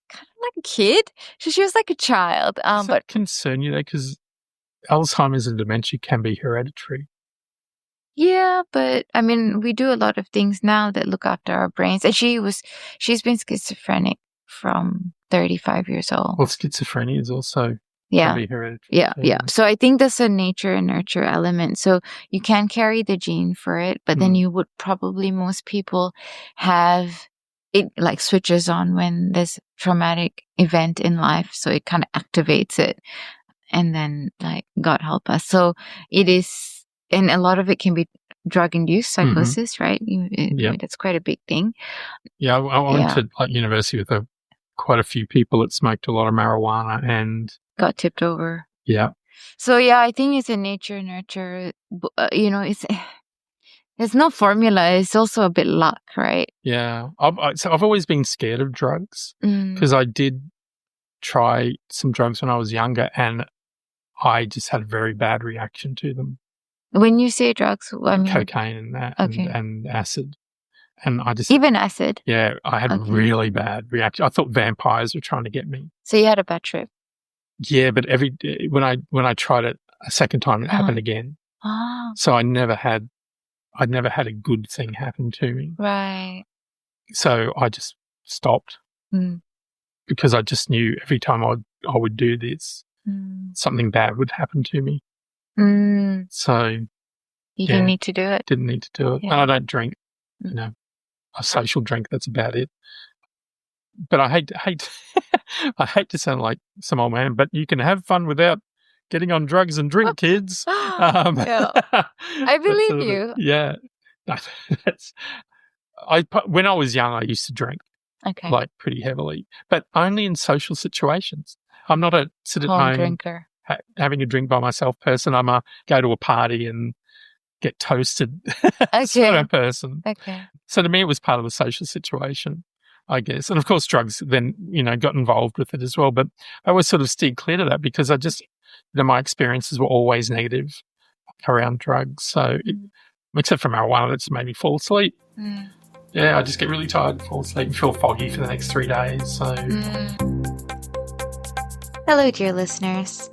Kind of like a kid. So she was like a child. Does that concern you though? Because Alzheimer's and dementia can be hereditary. Yeah, but I mean, we do a lot of things now that look after our brains. And she's been schizophrenic from 35 years old. Well, schizophrenia is also can be hereditary. Yeah. So I think that's a nature and nurture element. So you can carry the gene for it, but then you would probably, most people have it like switches on when there's traumatic event in life. So it kind of activates it. And then like, God help us. So it is. And a lot of it can be drug-induced psychosis, right? That's quite a big thing. Yeah, I went to like university with quite a few people that smoked a lot of marijuana and got tipped over. Yeah. So I think it's a nature nurture. It's no formula. It's also a bit luck, right? Yeah. I've always been scared of drugs because I did try some drugs when I was younger, and I just had a very bad reaction to them. When you say drugs, I mean cocaine and that, and acid, and I just even acid. Yeah, I had really bad reaction. I thought vampires were trying to get me. So you had a bad trip. Yeah, but when I tried it a second time, it happened again. Oh. So I'd never had a good thing happen to me. Right. So I just stopped because I just knew every time I would do this, something bad would happen to me. So you didn't need to do it. Didn't need to do it. And I don't drink, a social drink. That's about it. But I hate I hate to sound like some old man, but you can have fun without getting on drugs and drink, kids. I believe you. Yeah. When I was young, I used to drink. Okay. Like pretty heavily, but only in social situations. I'm not a sit at home drinker. Having a drink by myself person. I'm a go to a party and get toasted sort of person. Okay. So to me, it was part of the social situation, I guess. And of course, drugs then, got involved with it as well. But I always sort of steered clear to that because I just, my experiences were always negative around drugs. So except for marijuana, that's made me fall asleep. Yeah, I just get really tired, fall asleep, and feel foggy for the next 3 days. So. Hello, dear listeners.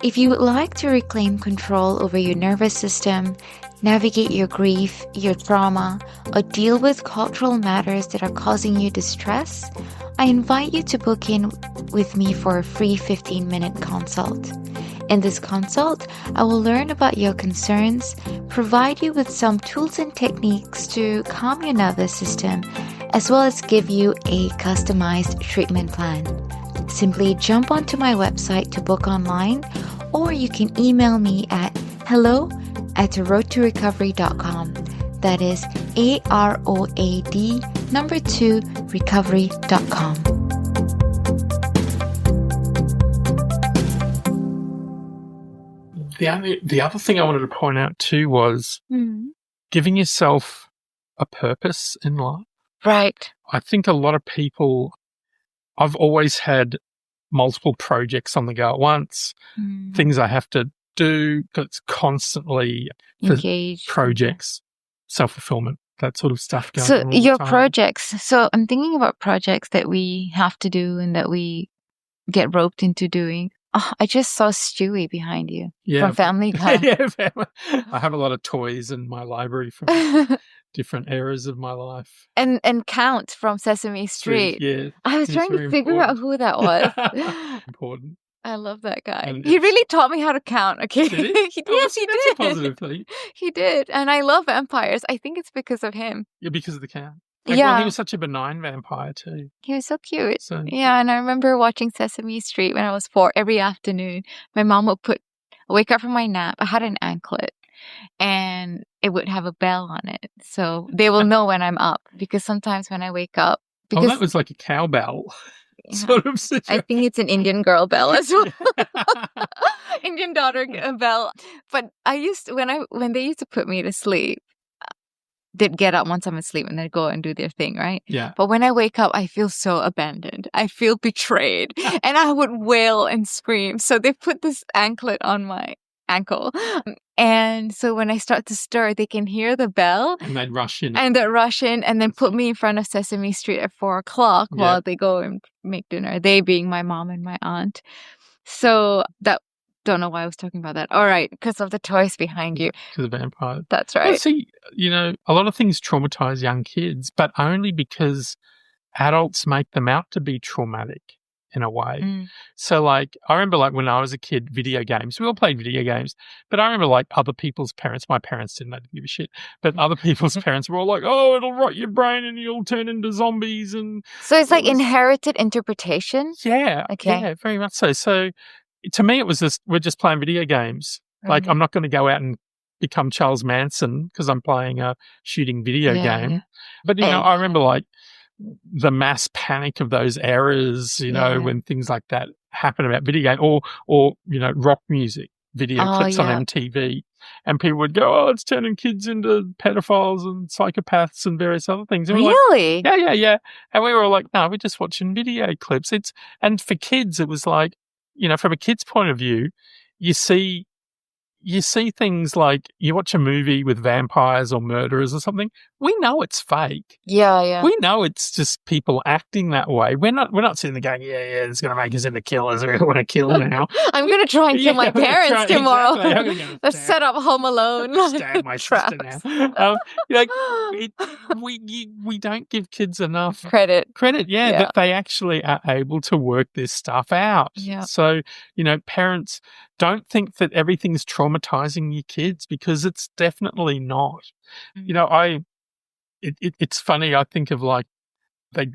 If you would like to reclaim control over your nervous system, navigate your grief, your trauma, or deal with cultural matters that are causing you distress, I invite you to book in with me for a free 15-minute consult. In this consult, I will learn about your concerns, provide you with some tools and techniques to calm your nervous system, as well as give you a customized treatment plan. Simply jump onto my website to book online, or you can email me at hello@roadtorecovery.com. That is AROAD2recovery.com. The other thing I wanted to point out too was giving yourself a purpose in life. Right. I think a lot of people, I've always had multiple projects on the go at once, things I have to do, it's constantly engaged projects, self-fulfillment, that sort of stuff going on. So all your the time. projects, so I'm thinking about projects that we have to do and that we get roped into doing. Oh, I just saw Stewie behind you from Family Guy. I have a lot of toys in my library from different eras of my life. And Count from Sesame Street. Yeah. I was trying to figure out who that was. Important. I love that guy. And He really taught me how to count, okay? Did he? Yes, he That's did. a positive thing. He did. And I love vampires. I think it's because of him. Yeah, because of the count. Yeah. Well, he was such a benign vampire too. He was so cute. So, yeah, and I remember watching Sesame Street when I was 4 every afternoon. My mom would wake up from my nap. I had an anklet and it would have a bell on it. So they will know when I'm up, because sometimes when I wake up. Because, that was like a cowbell sort of situation. I think it's an Indian girl bell as well. Indian daughter bell. But I used to, when they used to put me to sleep, they'd get up once I'm asleep and they'd go and do their thing, right? Yeah. But when I wake up, I feel so abandoned. I feel betrayed. And I would wail and scream. So they put this anklet on my ankle. And so when I start to stir, they can hear the bell. And they'd rush in. And they'd rush in and then put me in front of Sesame Street at 4:00 while they go and make dinner. They being my mom and my aunt. So don't know why I was talking about that. All right, because of the toys behind you. Because of vampires. That's right. Well, see, a lot of things traumatize young kids, but only because adults make them out to be traumatic in a way. So, like, I remember, like, when I was a kid, video games. We all played video games, but I remember, like, other people's parents. My parents didn't give a shit, but other people's parents were all like, "Oh, it'll rot your brain and you'll turn into zombies." And so it's like inherited interpretation. Yeah. Okay. Yeah, very much so. So, to me, it was just, we're just playing video games. Like, I'm not going to go out and become Charles Manson because I'm playing a shooting video game. Yeah. But, I remember, like, the mass panic of those eras, when things like that happen about video game or rock music video clips on MTV. And people would go, "Oh, it's turning kids into pedophiles and psychopaths and various other things." And really? Like, yeah. And we were all like, "No, we're just watching video clips." And for kids, it was like, from a kid's point of view, you see things like, you watch a movie with vampires or murderers or something. We know it's fake. Yeah. We know it's just people acting that way. We're not sitting there going, yeah, it's going to make us into killers. We want to kill now. I'm going to try and kill my parents tomorrow. Exactly. Let's set up Home Alone. Stab my sister now. We don't give kids enough credit. That they actually are able to work this stuff out. Yeah. So, parents, don't think that everything's traumatizing your kids, because it's definitely not. It's funny. I think of, like, they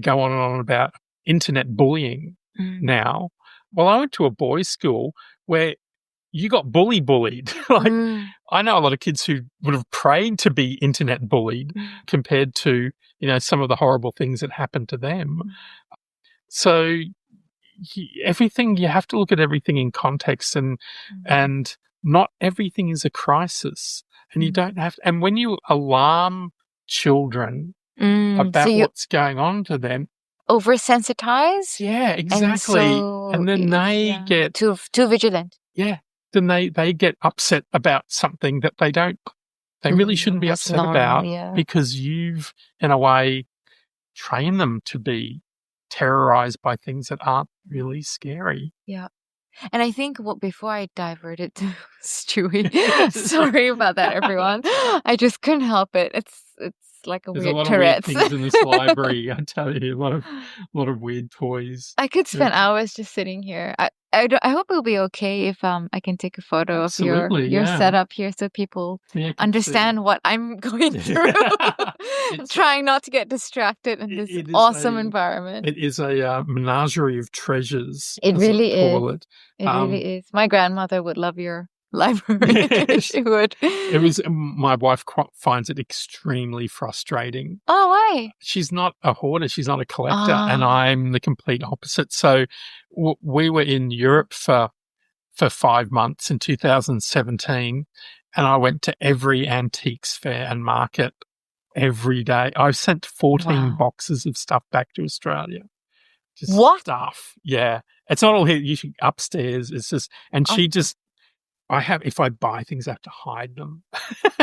go on and on about internet bullying now. Well, I went to a boys' school where you got bullied. I know a lot of kids who would have prayed to be internet bullied compared to, some of the horrible things that happened to them. So everything, you have to look at everything in context, and not everything is a crisis, and you don't have to, and when you alarm children about what's going on to them, oversensitize, exactly, and then they get too vigilant, then they get upset about something that they really shouldn't be upset about, because you've, in a way, trained them to be terrorized by things that aren't really scary. Yeah. And I think before I diverted to Stewie, sorry about that, everyone. I just couldn't help it. It's like There's weird a lot Tourette's. of weird things in this library. I tell you, a lot of weird toys. I could spend hours just sitting here. I hope it'll be okay if I can take a photo of your setup here so people understand what I'm going through. Trying not to get distracted in this awesome environment. It is a menagerie of treasures. It really is. It really is. My grandmother would love your library. She would. It was. My wife finds it extremely frustrating. Oh, why? She's not a hoarder. She's not a collector, and I'm the complete opposite. So we were in Europe for 5 months in 2017, and I went to every antiques fair and market every day. I sent 14 boxes of stuff back to Australia. Just stuff. Yeah, it's not all here. Usually upstairs. It's just, and she just. If I buy things, I have to hide them.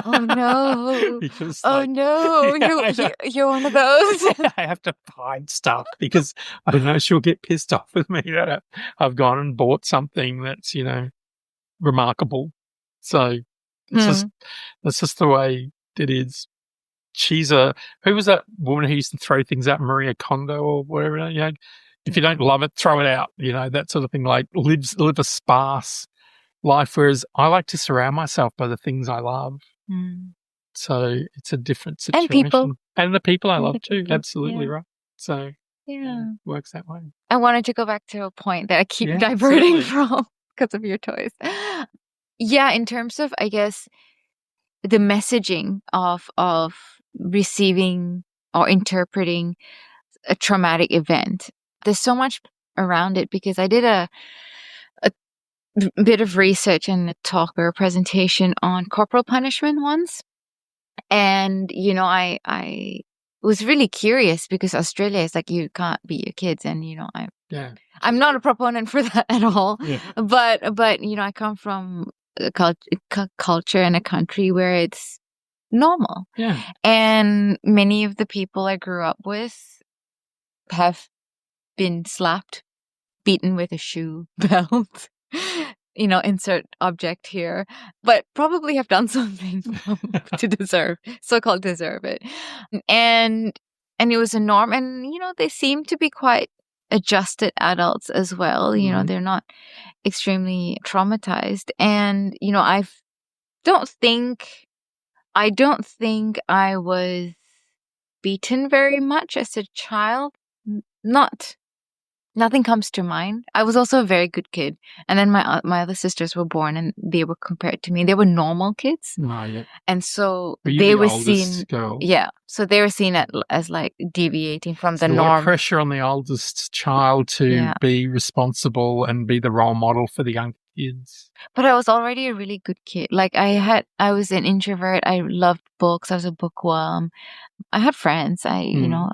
Oh, no. Because, You're one of those. I have to hide stuff because I don't know, she'll get pissed off with me that I've gone and bought something that's, remarkable. So it's that's just the way it is. Who was that woman who used to throw things at Maria Kondo or whatever, if you don't love it, throw it out, that sort of thing, like live a sparse life, whereas I like to surround myself by the things I love. So it's a different situation. And the people I love too. Absolutely right. So it works that way. I wanted to go back to a point that I keep diverting from because of your toys. Yeah, in terms of, I guess, the messaging of receiving or interpreting a traumatic event, there's so much around it because I did a bit of research and a talk or a presentation on corporal punishment once. And, I was really curious because Australia is like, you can't beat your kids. And, I'm not a proponent for that at all. Yeah. But, I come from a culture and a country where it's normal. Yeah. And many of the people I grew up with have been slapped, beaten with a shoe belt. Insert object here, but probably have done something to so-called deserve it. And it was a norm. And, they seem to be quite adjusted adults as well. They're not extremely traumatized. And, I don't think I was beaten very much as a child. Nothing comes to mind. I was also a very good kid. And then my other sisters were born and they were compared to me. They were normal kids. Oh, yeah. And so they were seen. Girl? Yeah. So they were seen as like deviating from the norm. norm. A lot of pressure on the oldest child to be responsible and be the role model for the young kids. But I was already a really good kid. Like I was an introvert. I loved books. I was a bookworm. I had friends. I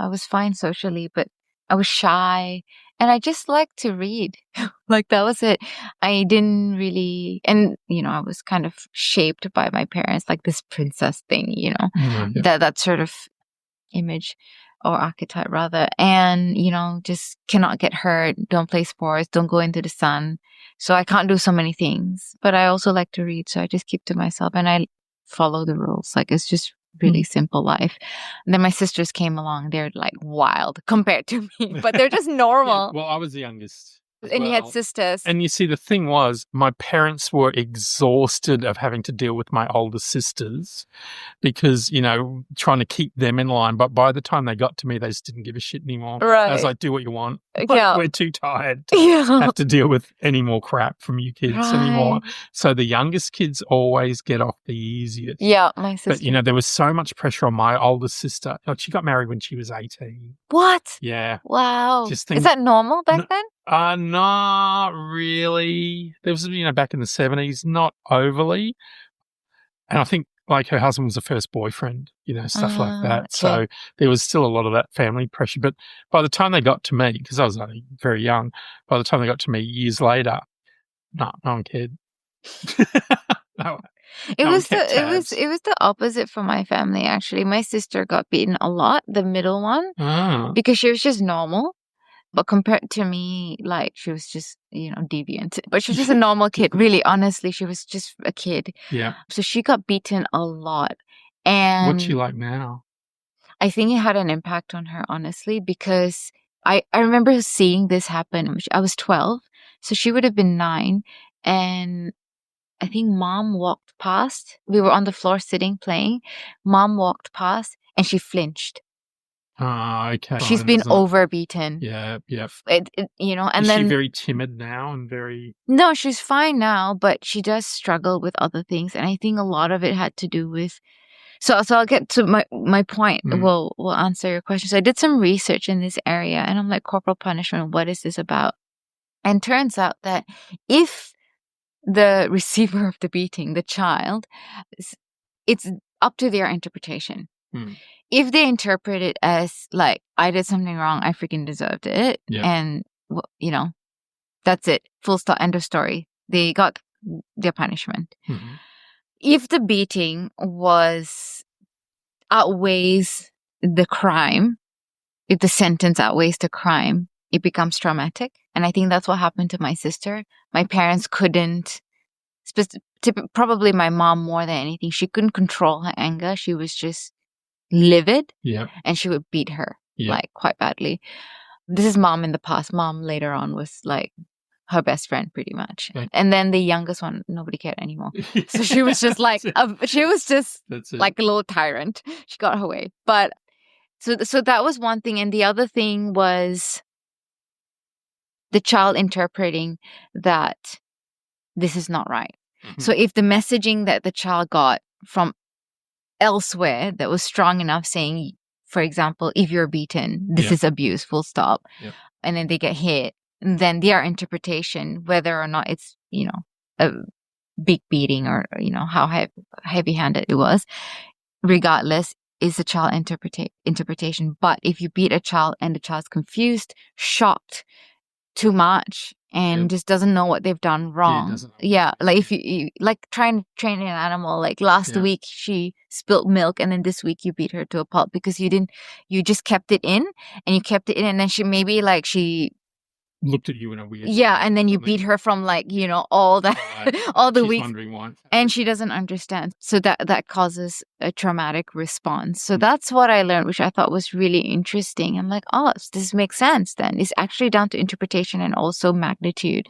was fine socially, but I was shy. And I just liked to read. Like, that was it. I didn't really, and, I was kind of shaped by my parents, like this princess thing, that sort of image or archetype rather. And, just cannot get hurt, don't play sports, don't go into the sun. So I can't do so many things. But I also like to read. So I just keep to myself and I follow the rules. Like, it's just really simple life. And then my sisters came along. They're like wild compared to me, but they're just normal. Well, I was the youngest. And you had sisters. And you see, the thing was, my parents were exhausted of having to deal with my older sisters because, trying to keep them in line. But by the time they got to me, they just didn't give a shit anymore. Right. I was like, do what you want. Yeah. We're too tired to have to deal with any more crap from you kids anymore. So the youngest kids always get off the easiest. Yeah, my sister. But, there was so much pressure on my older sister. She got married when she was 18. What? Yeah. Wow. Is that normal back then? Not really. There was, back in the 70s, not overly. And I think, like, her husband was the first boyfriend, stuff like that. Okay. So there was still a lot of that family pressure. But by the time they got to me, because I was only very young, by the time they got to me years later, no one cared. It was the opposite for my family, actually. My sister got beaten a lot, the middle one, because she was just normal. But compared to me, like, she was just, deviant. But she was just a normal kid. Really, honestly, she was just a kid. Yeah. So she got beaten a lot. And what's she like now? I think it had an impact on her, honestly, because I remember seeing this happen. I was 12, so she would have been 9. And I think mom walked past. We were on the floor sitting, playing. Mom walked past and she flinched. Okay. She's been overbeaten. Yeah, yeah. And Is then she very timid now and very... No, she's fine now, but she does struggle with other things. And I think a lot of it had to do with... So I'll get to my point. We'll answer your question. So I did some research in this area, and I'm like, corporal punishment, what is this about? And turns out that if the receiver of the beating, the child, it's up to their interpretation. If they interpret it as like, I did something wrong, I freaking deserved it, and that's it, full stop, end of story, they got their punishment. If the beating outweighs the crime, if the sentence outweighs the crime, it becomes traumatic. And I think that's what happened to my sister. My parents couldn't, probably my mom more than anything, she couldn't control her anger. She was just livid. And she would beat her like quite badly. This is mom in the past. Mom later on was like her best friend, pretty much. And then the youngest one, nobody cared anymore. So she was just like, she was just like a little tyrant. She got her way. But so that was one thing. And the other thing was the child interpreting that this is not right. So if the messaging that the child got from elsewhere that was strong enough, saying, for example, if you're beaten, this is abuse, full stop. And then they get hit, and then their interpretation, whether or not it's, a big beating or, how heavy-handed it was, regardless, is the child interpretation. But if you beat a child and the child's confused, shocked, too much, and just doesn't know what they've done wrong. Like if you like trying to train an animal, like last week she spilled milk, and then this week you beat her to a pulp because you just kept it in, and then she looked at you in a weird way. And then you beat her from all the all the weeks, wondering why. And she doesn't understand. So that causes a traumatic response. So that's what I learned, which I thought was really interesting. I'm like, oh, this makes sense then. It's actually down to interpretation and also magnitude.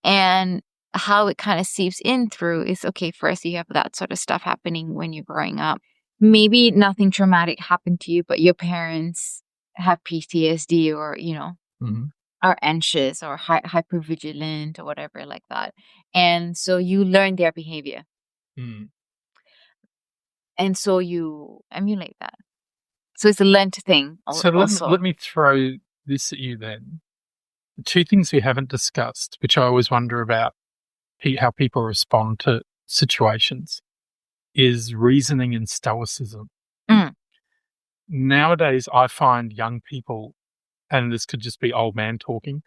And how it kind of seeps in through is, okay, first you have that sort of stuff happening when you're growing up. Maybe nothing traumatic happened to you, but your parents have PTSD or, are anxious or hypervigilant or whatever like that. And so you learn their behavior. And so you emulate that. So it's a learned thing. So let me throw this at you then. The two things we haven't discussed, which I always wonder about how people respond to situations, is reasoning and stoicism. Nowadays, I find young people, and this could just be old man talking,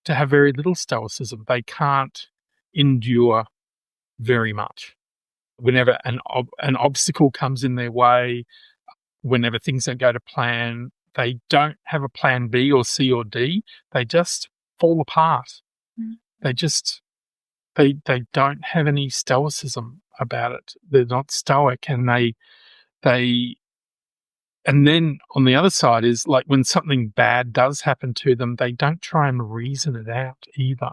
to have very little stoicism. They can't endure very much. Whenever an obstacle comes in their way, whenever things don't go to plan, they don't have a plan B or C or D. They just fall apart. They don't have any stoicism about it. They're not stoic, and and then on the other side is like when something bad does happen to them, they don't try and reason it out either.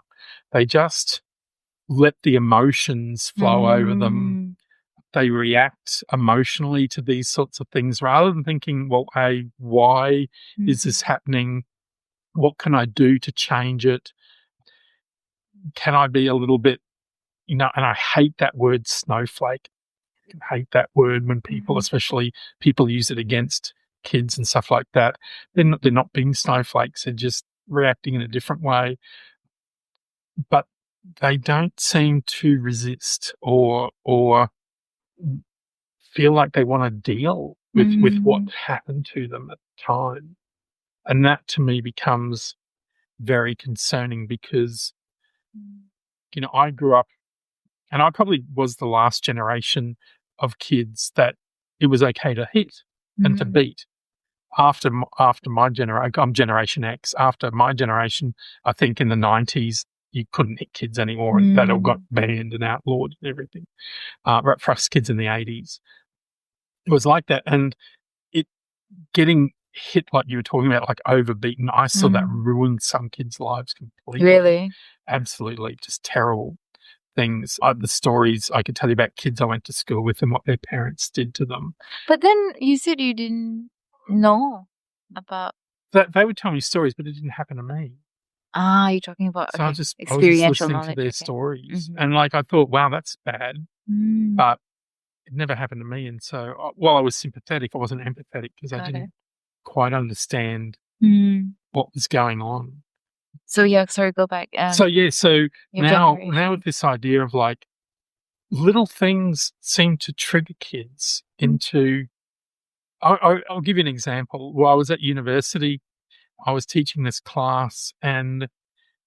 They just let the emotions flow over them. They react emotionally to these sorts of things rather than thinking, well, why is this happening? What can I do to change it? Can I be a little bit, and I hate that word snowflake. I hate that word when people, especially people use it against kids and stuff like that. They're not being snowflakes. They're just reacting in a different way. But they don't seem to resist or feel like they want to deal with what happened to them at the time. And that to me becomes very concerning because, I grew up, and I probably was the last generation of kids that it was okay to hit and to beat. after my generation, I'm Generation X. After my generation, I think in the 90s, you couldn't hit kids anymore, and that all got banned and outlawed and everything. Right, for us kids in the 80s, it was like that, and it getting hit like you were talking about, like overbeaten. I saw that ruin some kids' lives completely. Really? Absolutely, just terrible things. The stories I could tell you about kids I went to school with and what their parents did to them. But then you said you didn't know about. They would tell me stories, but it didn't happen to me. You're talking about So I was just experiential listening knowledge. to their stories, and like I thought, wow, that's bad, but it never happened to me. And so, while I was sympathetic, I wasn't empathetic because I didn't quite understand what was going on. So yeah, sorry, go back. So now generation. with this idea of like little things seem to trigger kids into. I'll give you an example. While I was at university, I was teaching this class, and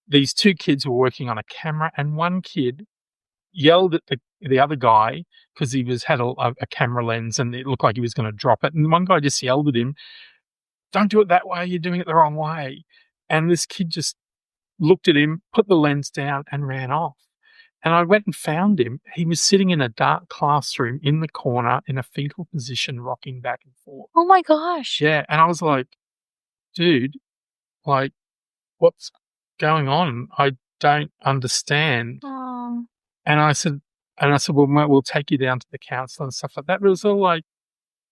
these two kids were working on a camera, and one kid yelled at the other guy because he had a camera lens and it looked like he was going to drop it. And one guy just yelled at him, "Don't do it that way. You're doing it the wrong way." And this kid just looked at him, put the lens down, and ran off. And I went and found him. He was sitting in a dark classroom in the corner in a fetal position, rocking back and forth. Oh my gosh. Yeah. And I was like, dude, like, what's going on? I don't understand. Oh. And I said, well, we'll take you down to the counsellor and stuff like that. But it was all like,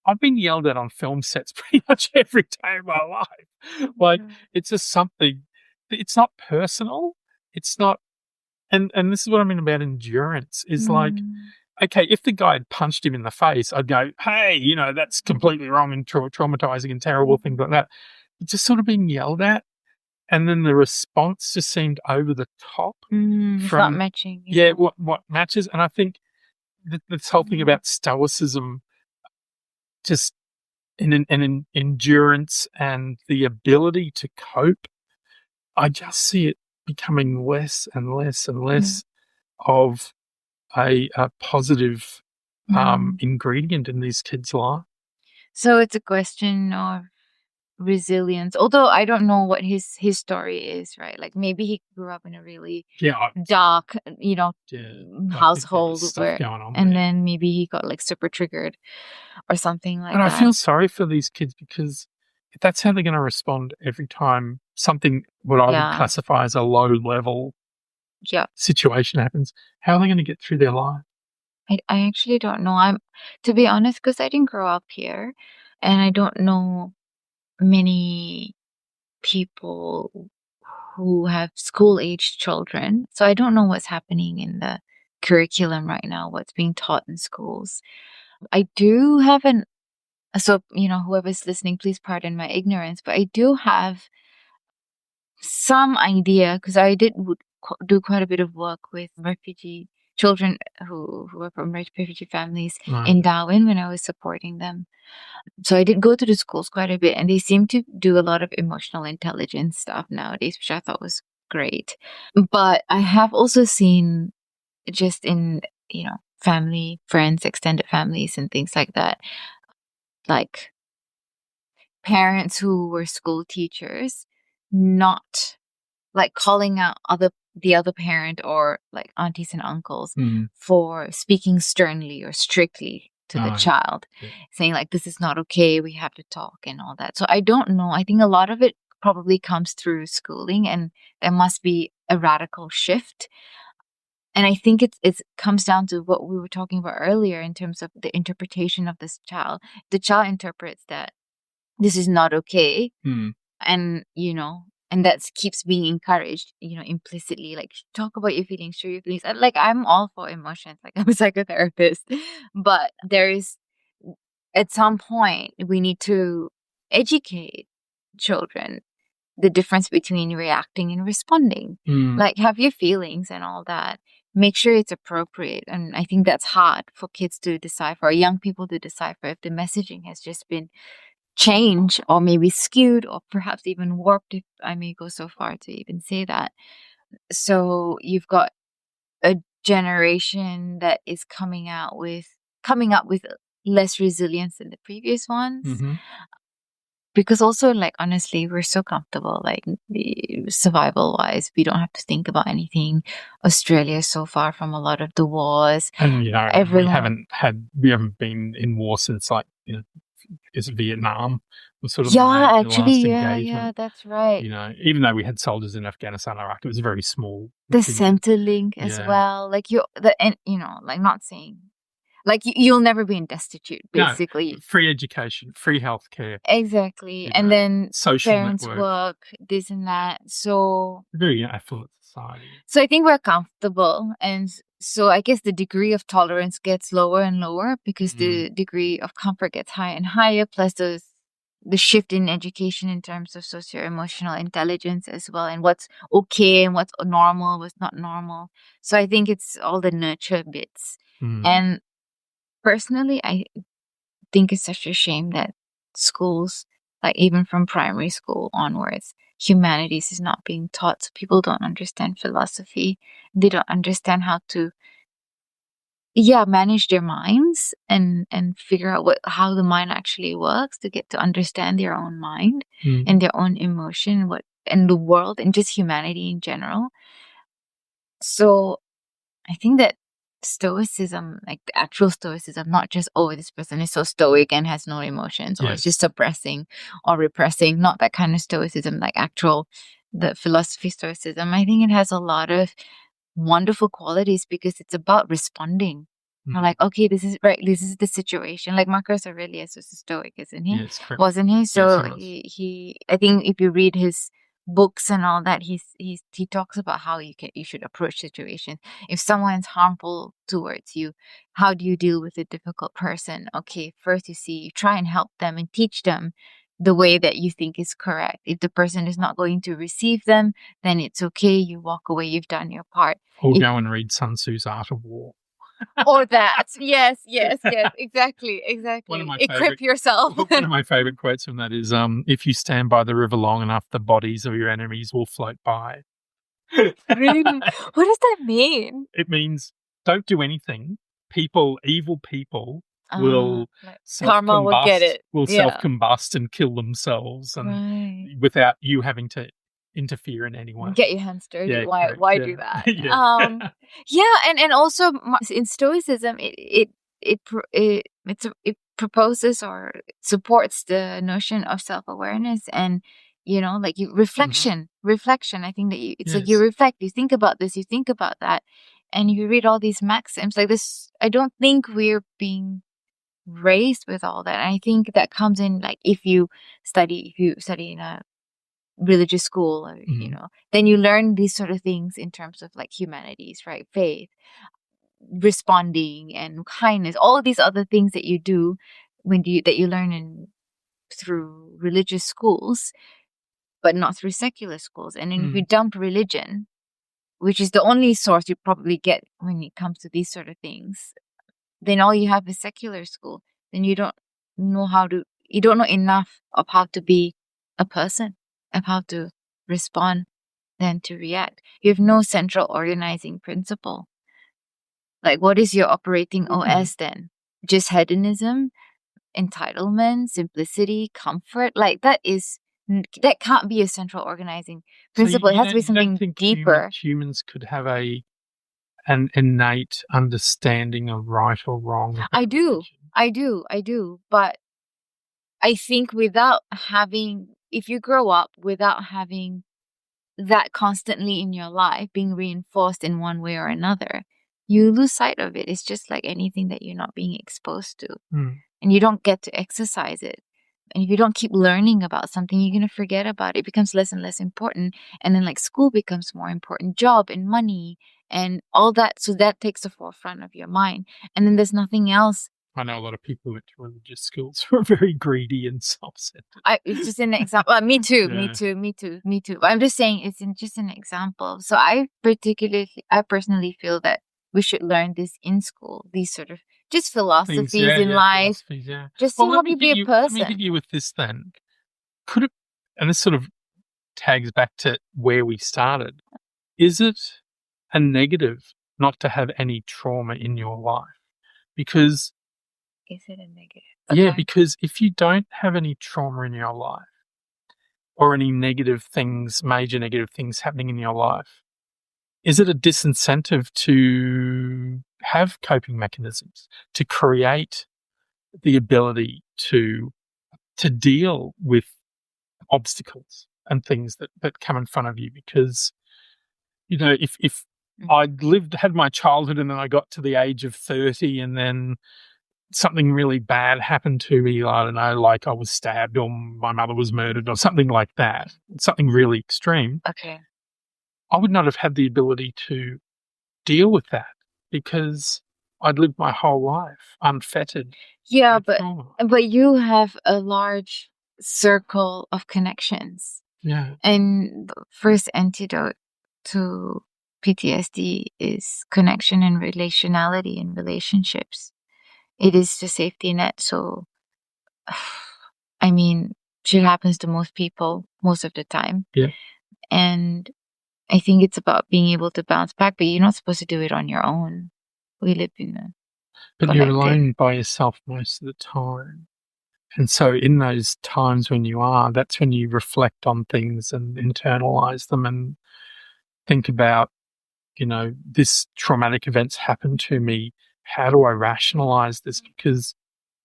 I've been yelled at on film sets pretty much every day of my life. Like, it's just something, it's not personal. It's not, and this is what I mean about endurance is like, okay, if the guy had punched him in the face, I'd go, hey, that's completely wrong and traumatizing and terrible, things like that. But just sort of being yelled at. And then the response just seemed over the top. It's not matching. Yeah, what matches. And I think this whole thing about stoicism, just in endurance and the ability to cope, I just see it becoming less and less and less of a positive ingredient in these kids' life. So it's a question of resilience, although I don't know what his story is, right? Like maybe he grew up in a really dark household where, and then maybe he got like super triggered or something like that. And I feel sorry for these kids because if that's how they're going to respond every time something what I would classify as a low level situation happens, how are they going to get through their life? I actually don't know. To be honest, because I didn't grow up here and I don't know many people who have school-aged children. So I don't know what's happening in the curriculum right now, what's being taught in schools. I do have whoever's listening, please pardon my ignorance, but I do have some idea because I did do quite a bit of work with refugee children who were from refugee families in Darwin when I was supporting them. So I did go to the schools quite a bit, and they seem to do a lot of emotional intelligence stuff nowadays, which I thought was great. But I have also seen just in, family, friends, extended families and things like that, like parents who were school teachers not like calling out the other parent or like aunties and uncles for speaking sternly or strictly to the child, saying like, this is not okay, we have to talk and all that. So I don't know. I think a lot of it probably comes through schooling, and there must be a radical shift. And I think it comes down to what we were talking about earlier in terms of the interpretation of this child. The child interprets that this is not okay. And, and that keeps being encouraged, implicitly, like talk about your feelings, show your feelings. Like I'm all for emotions, like I'm a psychotherapist, but there is, at some point, we need to educate children the difference between reacting and responding. Like have your feelings and all that. Make sure it's appropriate. And I think that's hard for kids to decipher, or young people to decipher, if the messaging has just been changed or maybe skewed or perhaps even warped, if I may go so far to even say that. So you've got a generation that is coming up with less resilience than the previous ones. because also, like, honestly, we're so comfortable, like, survival wise, we don't have to think about anything. Australia is so far from a lot of the wars, and everyone. we haven't been in war since, like, is Vietnam was sort of Yeah, the last actually, yeah, engagement. that's right. Even though we had soldiers in Afghanistan, Iraq, it was very small. The Centrelink as well, like like, not saying, like, you'll never be destitute, basically. No, free education, free healthcare, Exactly. And then social parents network, work, this and that. So very affluent society. I think we're comfortable, and so I guess the degree of tolerance gets lower and lower because the degree of comfort gets higher and higher, plus the shift in education in terms of socio-emotional intelligence as well, and what's okay and what's normal, what's not normal. So I think it's all the nurture bits. And personally, I think it's such a shame that schools, like even from primary school onwards, humanities is not being taught. So people don't understand philosophy. They don't understand how to manage their minds and figure out how the mind actually works, to get to understand their own mind and their own emotion, and the world and just humanity in general. So I think that stoicism, like the actual stoicism, not just, oh, this person is so stoic and has no emotions, or it's just suppressing or repressing, not that kind of stoicism, like the philosophy stoicism. I think it has a lot of wonderful qualities because it's about responding. Like, okay, this is right, this is the situation. Like Marcus Aurelius was a stoic, isn't he? Yes, correct. Wasn't he? So yes, he I think if you read his books and all that, he talks about how you should approach situations. If someone's harmful towards you, how do you deal with a difficult person? Okay, first you try and help them and teach them the way that you think is correct. If the person is not going to receive them, then it's okay, you walk away, you've done your part. Or go and read Sun Tzu's Art of War. Or that. Yes, exactly. Equip yourself. One of my favorite quotes from that is, if you stand by the river long enough, the bodies of your enemies will float by. Really? What does that mean? It means don't do anything. Evil people will karma will get it. Self-combust and kill themselves, and without you having to interfere in any way. Get your hands dirty. Yeah, why do that? And also in Stoicism, it proposes or supports the notion of self-awareness and like reflection. I think that it's like you reflect, you think about this, you think about that, and you read all these maxims like this. I don't think we're being raised with all that. And I think that comes in, like, if you study in a religious school, or then you learn these sort of things in terms of, like, humanities, right? Faith, responding, and kindness, all of these other things that you do that you learn through religious schools, but not through secular schools. And then if you dump religion, which is the only source you probably get when it comes to these sort of things, then all you have is secular school. Then you don't know enough of how to be a person, of how to respond, then to react. You have no central organizing principle. Like, what is your operating OS then? Just hedonism, entitlement, simplicity, comfort? Like, that can't be a central organizing principle. It has to be something deeper. Humans could have an innate understanding of right or wrong. I do. But I think if you grow up without having that constantly in your life, being reinforced in one way or another, you lose sight of it. It's just like anything that you're not being exposed to. And you don't get to exercise it. And if you don't keep learning about something, you're going to forget about it. It becomes less and less important. And then, like, school becomes more important, job and money and all that. So that takes the forefront of your mind. And then there's nothing else. I know a lot of people who went to religious schools who are very greedy and self-centered. It's just an example. Me too. I'm just saying it's just an example. So I personally feel that we should learn this in school, these sort of just philosophies in life. Just to help you be a person. Let me hit you with this then. Could it, and this sort of tags back to where we started, is it a negative not to have any trauma in your life? Because Is it a negative? Yeah, Okay. because if you don't have any trauma in your life or any negative things, major negative things happening in your life, is it a disincentive to have coping mechanisms, to create the ability to deal with obstacles and things that come in front of you? Because, you know, if I'd had my childhood and then I got to the age of 30 and then something really bad happened to me, I don't know, like I was stabbed or my mother was murdered or something like that, something really extreme, Okay. I would not have had the ability to deal with that because I'd lived my whole life unfettered. Yeah, with trauma. but you have a large circle of connections. Yeah. And the first antidote to PTSD is connection and relationality and relationships. It is the safety net. So, I mean, shit happens to most people most of the time. Yeah. And I think it's about being able to bounce back, but you're not supposed to do it on your own. We live in a But you're collective. alone by yourself most of the time. And so in those times when you are, that's when you reflect on things and internalize them and think about, you know, this traumatic event's happened to me. How do I rationalize this? Because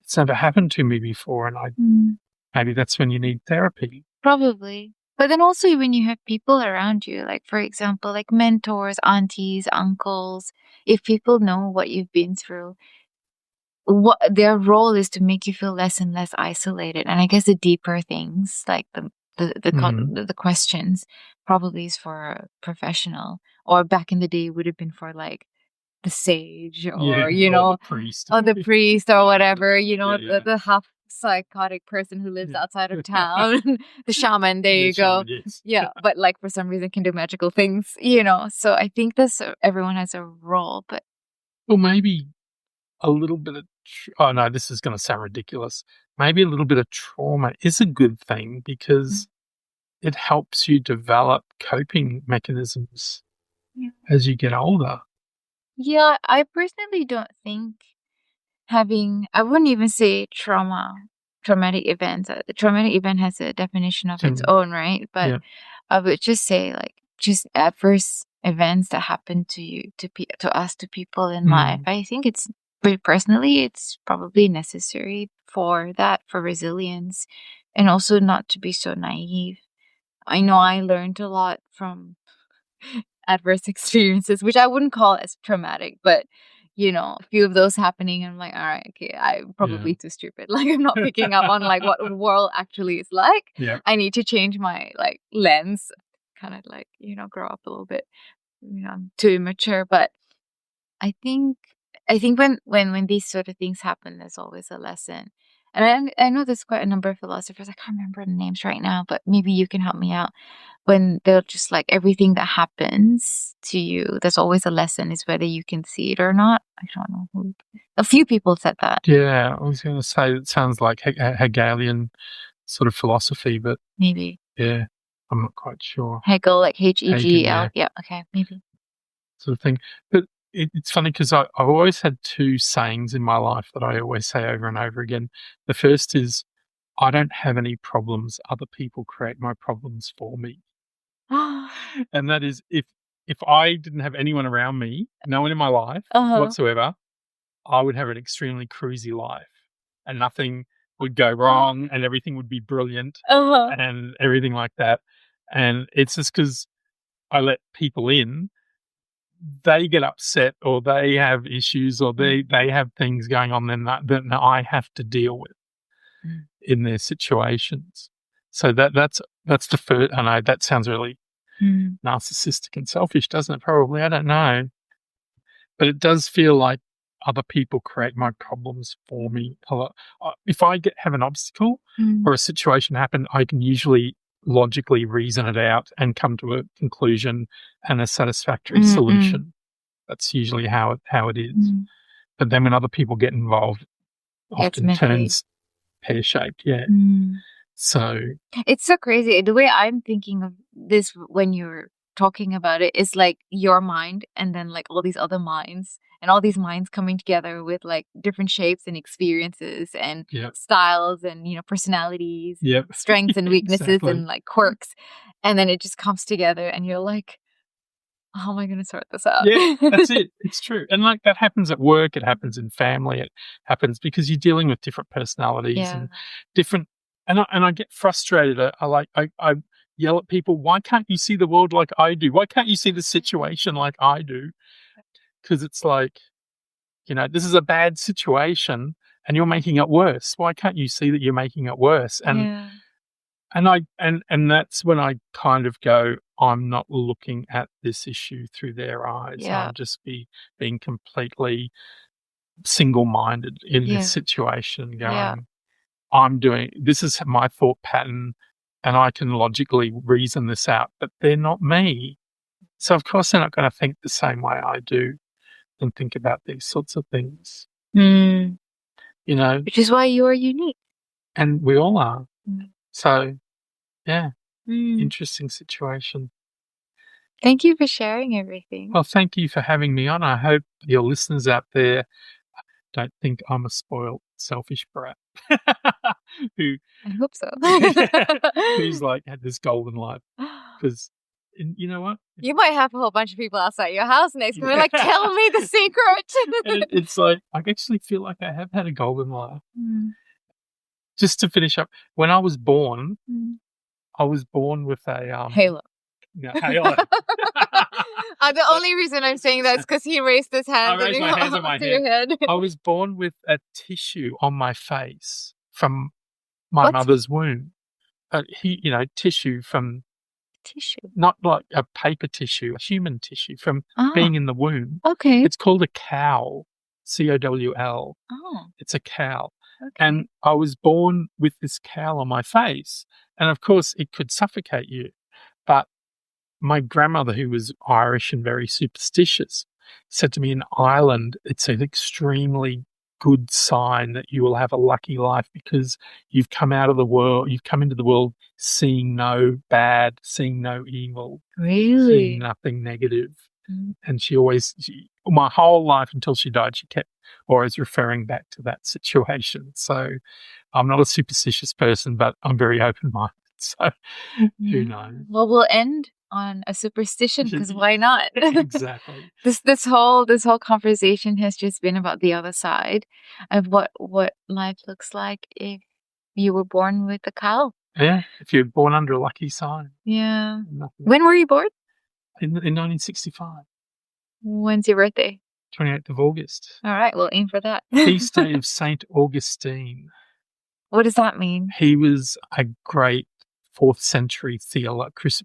it's never happened to me before. And maybe that's when you need therapy. Probably. But then also when you have people around you, like for example, like mentors, aunties, uncles, if people know what you've been through, what their role is to make you feel less and less isolated. And I guess the deeper things, like the questions, probably is for a professional. Or back in the day would have been for like the sage or the priest. or the priest or whatever, the half psychotic person who lives outside of town. The shaman, there you go. Shaman, yes. Yeah, but like for some reason can do magical things, so I think this everyone has a role. But Well, maybe a little bit of oh no, this is going to sound ridiculous. Maybe a little bit of trauma is a good thing because it helps you develop coping mechanisms as you get older. yeah, I personally don't think I wouldn't even say traumatic events. The traumatic event has a definition of its own, right? But I would just say like just adverse events that happen to you, to us, to people in life. I think it's personally, it's probably necessary for resilience and also not to be so naive. I know I learned a lot from adverse experiences, which I wouldn't call as traumatic, but a few of those happening, I'm like, all right, okay, I'm probably too stupid. Like, I'm not picking up on like what the world actually is like. Yeah. I need to change my like lens, kind of like, grow up a little bit. I'm too immature, but I think when these sort of things happen, there's always a lesson. And I know there's quite a number of philosophers. I can't remember the names right now, but maybe you can help me out. When they're just like, everything that happens to you, there's always a lesson. It's whether you can see it or not. I don't know who. A few people said that. Yeah, I was going to say it sounds like Hegelian sort of philosophy, but maybe. Yeah, I'm not quite sure. Hegel, like Hegel. Yeah. Yeah, okay, maybe. Sort of thing. But it's funny because I've always had two sayings in my life that I always say over and over again. The first is, I don't have any problems. Other people create my problems for me. And that is, if I didn't have anyone around me, no one in my life whatsoever, I would have an extremely cruisy life and nothing would go wrong and everything would be brilliant and everything like that. And it's just because I let people in, they get upset or they have issues or they have things going on that I have to deal with in their situations. So that's the first. I know that sounds really narcissistic and selfish, doesn't it? Probably, I don't know, but it does feel like other people create my problems for me a lot. If I have an obstacle or a situation happen, I can usually logically reason it out and come to a conclusion and a satisfactory solution. That's usually how it is. But then when other people get involved, often turns pear-shaped. Yeah. So it's so crazy the way I'm thinking of this when you're talking about it is like your mind and then like all these other minds and all these minds coming together with like different shapes and experiences and styles and, personalities, strengths and weaknesses Exactly. and like quirks. And then it just comes together and you're like, how am I going to sort this out? Yeah, that's it. It's true. And like that happens at work, it happens in family, it happens because you're dealing with different personalities and different, and I get frustrated. I yell at people, why can't you see the world like I do? Why can't you see the situation like I do? Because it's like, this is a bad situation and you're making it worse. Why can't you see that you're making it worse? And and that's when I kind of go, I'm not looking at this issue through their eyes. I'm just being completely single-minded in this situation, going, this is my thought pattern and I can logically reason this out, but they're not me. So of course they're not going to think the same way I do and think about these sorts of things. Which is why you are unique. And we all are. So, yeah, interesting situation. Thank you for sharing everything. Well, thank you for having me on. I hope your listeners out there don't think I'm a spoiled, selfish brat who I hope so. who's like had this golden life. Because you know what? You might have a whole bunch of people outside your house next and they're like, tell me the secret. And it's like, I actually feel like I have had a golden life. Just to finish up, when I was born, I was born with a halo. Halo. The only reason I'm saying that is because he raised his hand. I raised my hands on my head. I was born with a tissue on my face from my mother's womb. Tissue from not like a paper tissue, a human tissue from being in the womb. Okay. It's called a cowl, cowl. Oh. It's a cowl. Okay. And I was born with this cowl on my face. And of course, it could suffocate you. But my grandmother, who was Irish and very superstitious, said to me, in Ireland, it's an extremely good sign that you will have a lucky life because you've come into the world seeing no bad, seeing no evil, seeing nothing negative. And my whole life until she died, she kept always referring back to that situation. So I'm not a superstitious person, but I'm very open-minded. So who knows? Well, we'll end on a superstition because why not? Exactly. This whole conversation has just been about the other side of what life looks like if you were born with a cowl. Yeah, if you're born under a lucky sign. Yeah. When were you born? In 1965. When's your birthday? 28th of August. All right, we'll aim for that. Feast day of Saint Augustine. What does that mean? He was a great 4th century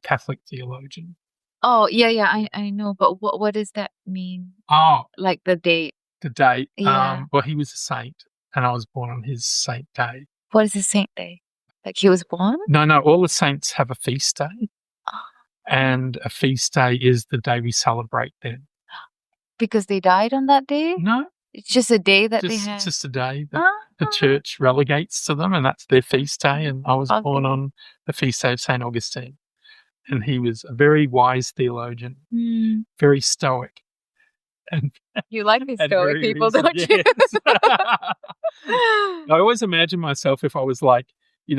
Catholic theologian. Oh, yeah, I know. But what does that mean? Oh. Like the date? The date. Yeah. Well, he was a saint, and I was born on his saint day. What is a saint day? Like he was born? No, all the saints have a feast day. Oh. And a feast day is the day we celebrate them. Because they died on that day? No. It's just a day that they have? It's just a day that the church relegates to them, and that's their feast day. And I was born on the feast day of St. Augustine. And he was a very wise theologian, very stoic. And you like these stoic people, don't you? Yes. I always imagine myself if I was like, in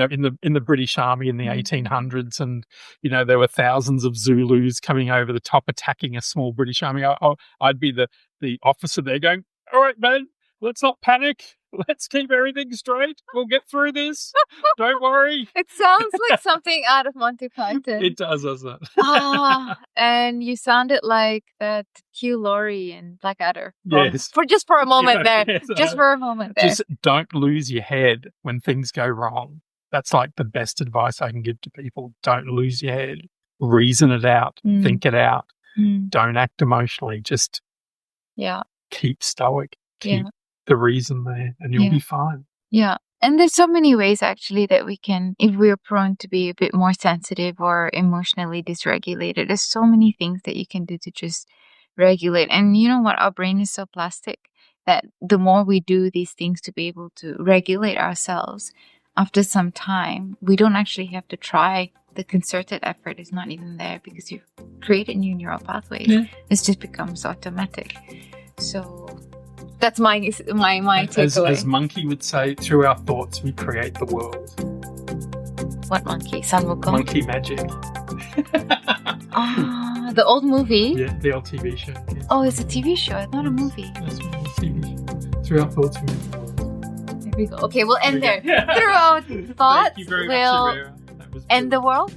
the British Army in the 1800s, and there were thousands of Zulus coming over the top attacking a small British army. I'd be the officer there going, "All right, man, let's not panic. Let's keep everything straight. We'll get through this. Don't worry." It sounds like something out of Monty Python. It does, doesn't it? And you sounded like that Hugh Laurie in Blackadder. Yes. For a moment there. Yes, just for a moment there. Just don't lose your head when things go wrong. That's like the best advice I can give to people. Don't lose your head. Reason it out. Think it out. Don't act emotionally. Just keep stoic. Keep the reason there, and you'll be fine. Yeah. And there's so many ways actually that we can, if we're prone to be a bit more sensitive or emotionally dysregulated, there's so many things that you can do to just regulate. And you know what? Our brain is so plastic that the more we do these things to be able to regulate ourselves, after some time, we don't actually have to try the concerted effort is not even there because you've created new neural pathways. It just becomes automatic. So that's my takeaway. As Monkey would say, through our thoughts we create the world. What monkey? Sun Wukong? Monkey magic. The old movie? Yeah, the old TV show. Yeah. Oh, it's a TV show. It's not a movie. That's a TV show. Through our thoughts we make the world. There we go. Okay, we'll end there. Through our thoughts, Thank you very we'll much, Amirah. That was end the world?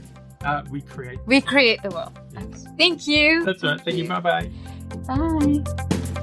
We create. We create the world. Yes. Thank you. That's right. Thank you. Bye-bye. Bye.